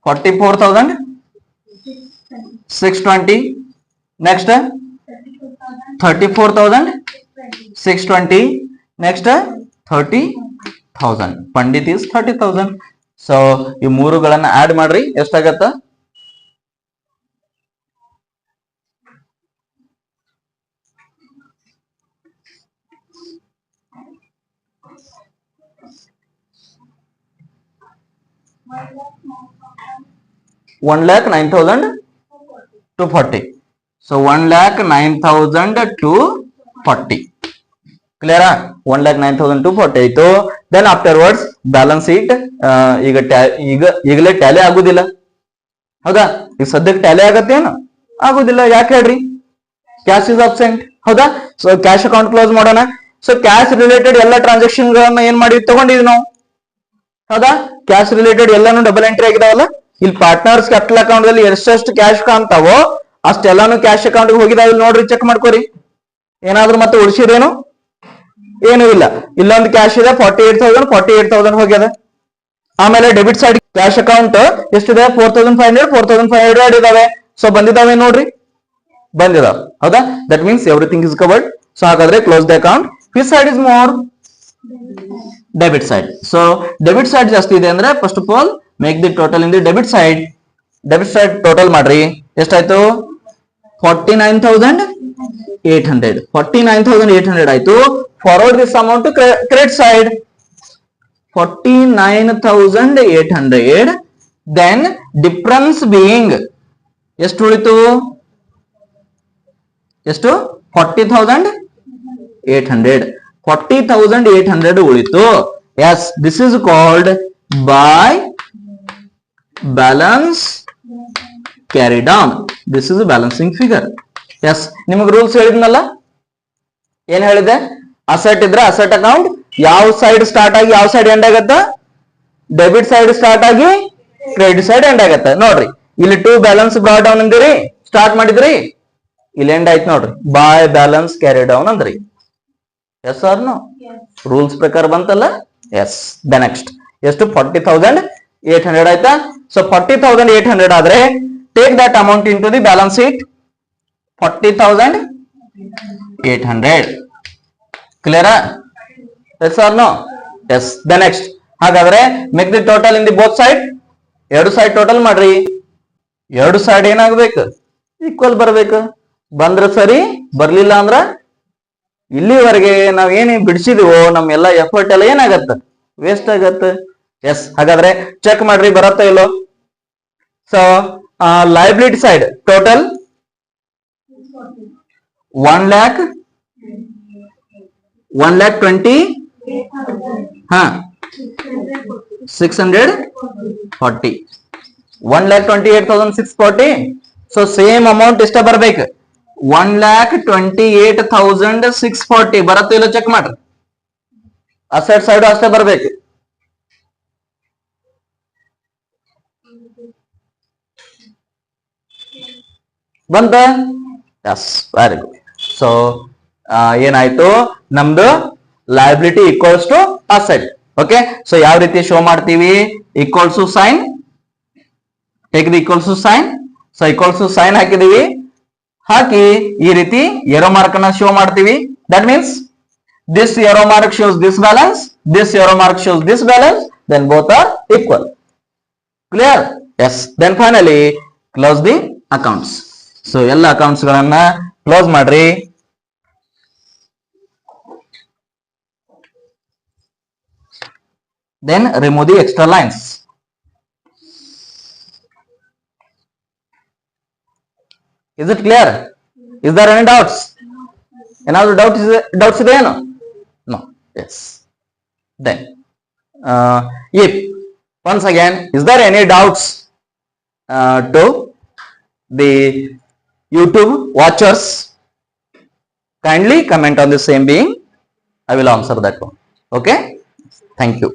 44,620. Next 34,620. Next 30,000. Pandit is 30,000. So ಈ ಮೂರುಗಳನ್ನ ಆಡ್ ಮಾಡ್ರಿ, ಎಷ್ಟಾಗತ್ತ? 1,09,240. So 1,09,240. Clear? 1,09,240 ಆಯ್ತು. Then afterwards balance sheet ಈಗಲೇ ಟ್ಯಾಲಿ ಆಗುದಿಲ್ಲ, ಹೌದಾ? ಈಗ ಸದ್ಯಕ್ಕೆ ಟ್ಯಾಲಿ ಆಗತ್ತೇನು? ಆಗುದಿಲ್ಲ. ಯಾಕೆ ಹೇಳ್ರಿ? ಕ್ಯಾಶ್ ಇಸ್ ಅಬ್ಸೆಂಟ್, ಹೌದಾ? ಸೊ ಕ್ಯಾಶ್ ಅಕೌಂಟ್ ಕ್ಲೋಸ್ ಮಾಡೋಣ. ಸೊ ಕ್ಯಾಶ್ ರಿಲೇಟೆಡ್ ಎಲ್ಲ ಟ್ರಾನ್ಸಾಕ್ಷನ್ ಗಳನ್ನ ಏನ್ ಮಾಡಿ ತಗೊಂಡಿದ್ವಿ ನಾವು, ಹೌದಾ? ಕ್ಯಾಶ್ ರಿಲೇಟೆಡ್ ಎಲ್ಲಾನು ಡಬಲ್ ಎಂಟ್ರಿ ಆಗಿದಾವಲ್ಲ. ಇಲ್ಲಿ ಪಾರ್ಟ್ನರ್ಸ್ ಕ್ಯಾಪಿಟಲ್ ಅಕೌಂಟ್ ಅಲ್ಲಿ ಎಷ್ಟೆಷ್ಟು ಕ್ಯಾಶ್ ಕಾಣ್ತಾವೋ ಅಷ್ಟೆಲ್ಲಾನು ಕ್ಯಾಶ್ ಅಕೌಂಟ್ ಹೋಗಿದಾವ. ಇಲ್ಲಿ ನೋಡ್ರಿ, ಚೆಕ್ ಮಾಡ್ಕೋರಿ. ಏನಾದ್ರು ಮತ್ತೆ ಉಳಿಸಿದೇನು? ಏನು ಇಲ್ಲ. ಇಲ್ಲೊಂದು ಕ್ಯಾಶ್ ಇದೆ 48,000 ಹೋಗ್ಯದ. ಆಮೇಲೆ ಡೆಬಿಟ್ ಸೈಡ್ ಕ್ಯಾಶ್ ಅಕೌಂಟ್ ಎಷ್ಟಿದೆ? 4,500 ಇದಾವೆ. ಸೊ ಬಂದಿದಾವೆ ನೋಡ್ರಿ, ಬಂದಿದಾವೆ, ಹೌದಾ? That means everything is covered. So ಹಾಗಾದ್ರೆ close the account. Which side is more? Debit side. So debit side ಜಾಸ್ತಿ ಇದೆ ಅಂದ್ರೆ first of all make the total in the debit side. Debit side total ಮಾಡ್ರಿ, ಎಷ್ಟಾಯ್ತು? 49,800. 49,800 ಆಯ್ತು. Forward this amount to credit side. 49,800. Then difference being ಎಷ್ಟು ಉಳಿತು? ಎಷ್ಟು? 40,800. 40,800 ಉಳಿತು. Yes, this is called by balance carried on. This is balancing figure. Yes, ನಿಮಗೆ rules ಹೇಳಿದ್ನಲ್ಲ, ಏನ್ ಹೇಳಿದೆ? ಅಸೆಟ್ ಇದ್ರೆ ಅಸೆಟ್ ಅಕೌಂಟ್ ಯಾವ ಸೈಡ್ ಸ್ಟಾರ್ಟ್ ಆಗಿ ಯಾವ ಸೈಡ್ ಎಂಡ್ ಆಗತ್ತ? ಡೆಬಿಟ್ ಸೈಡ್ ಸ್ಟಾರ್ಟ್ ಆಗಿ ಕ್ರೆಡಿಟ್ ಸೈಡ್ ಎಂಡ್ ಆಗತ್ತ. ನೋಡ್ರಿ, ಇಲ್ಲಿ ಟು ಬ್ಯಾಲೆನ್ಸ್ ಬ್ರಾಡ್ ಡೌನ್ ಅಂದಿರಿ, ಸ್ಟಾರ್ಟ್ ಮಾಡಿದ್ರಿ, ಇಲ್ಲಿ ಎಂಡ್ ಆಯ್ತು ನೋಡ್ರಿ, ಬೈ ಬ್ಯಾಲೆನ್ಸ್ ಕ್ಯಾರಿ ಡೌನ್ ಅಂದ್ರಿ. Yes or no? ರೂಲ್ಸ್ ಪ್ರಕಾರ ಬಂತಲ್ಲ? ಎಸ್. ದ ನೆಕ್ಸ್ಟ್ ಎಷ್ಟು? 40,800 ಆಯ್ತಾ? ಸೊ 40,800 ಆದ್ರೆ take that amount in to the balance sheet. 40,800. Clear? Yes or no? Yes. The next, ಹಾಗಾದ್ರೆ make the total in the both side. ಎರಡು side total ಮಾಡ್ರಿ. ಎರಡು side ಏನಾಗ್ಬೇಕು? ಈಕ್ವಲ್ ಬರ್ಬೇಕು. ಬಂದ್ರ ಸರಿ, ಬರ್ಲಿಲ್ಲ ಅಂದ್ರ ಇಲ್ಲಿವರೆಗೆ ನಾವ್ ಏನ್ ಬಿಡಿಸಿದೀವೋ ನಮ್ ಎಲ್ಲ ಎಫರ್ಟ್ ಎಲ್ಲ ಏನಾಗತ್ತ? ವೇಸ್ಟ್ ಆಗತ್ತ. ಎಸ್, ಹಾಗಾದ್ರೆ ಚೆಕ್ ಮಾಡ್ರಿ ಬರತ್ತ ಇಲ್ಲೋ. So liability side total 1,20,000 640. 1,28,640. So same amount ಇಷ್ಟ ಬರ್ಬೇಕು. 1,28,640 ಬರತ್ತ ಇಲ್ಲ ಚೆಕ್ ಮಾಡ್ರಿ. ಅಸೆಟ್ ಸೈಡ್ ಅಷ್ಟೇ ಬರ್ಬೇಕು. ಬಂತ? S, very good. ಸೊ ಏನಾಯ್ತು? ನಮ್ದು liability equals to asset. Okay, so ಯಾವ ರೀತಿ ಶೋ ಮಾಡ್ತೀವಿ? Equals to sign, take the equals to sign. So equals to sign ಹಾಕಿದೀವಿ, ಹಾಕಿ ಈ ರೀತಿ ಏರೋ ಮಾರ್ಕ್ ಅನ್ನ ಶೋ ಮಾಡ್ತೀವಿ. That means this arrow mark shows this balance, this arrow mark shows this balance, then both are equal. Clear? Yes. Then finally close the accounts. So ಎಲ್ಲ accounts ಗಳನ್ನ close ಮಾಡ್ರಿ. Then remove the extra lines. Is it clear? Is there any doubts? ಏನಾದ್ರು doubts ಇದೆ ಏನು? No. Yes. Then if once again, is there any doubts to the YouTube watchers? Kindly comment on the same being. I will answer that one. Okay. Thank you.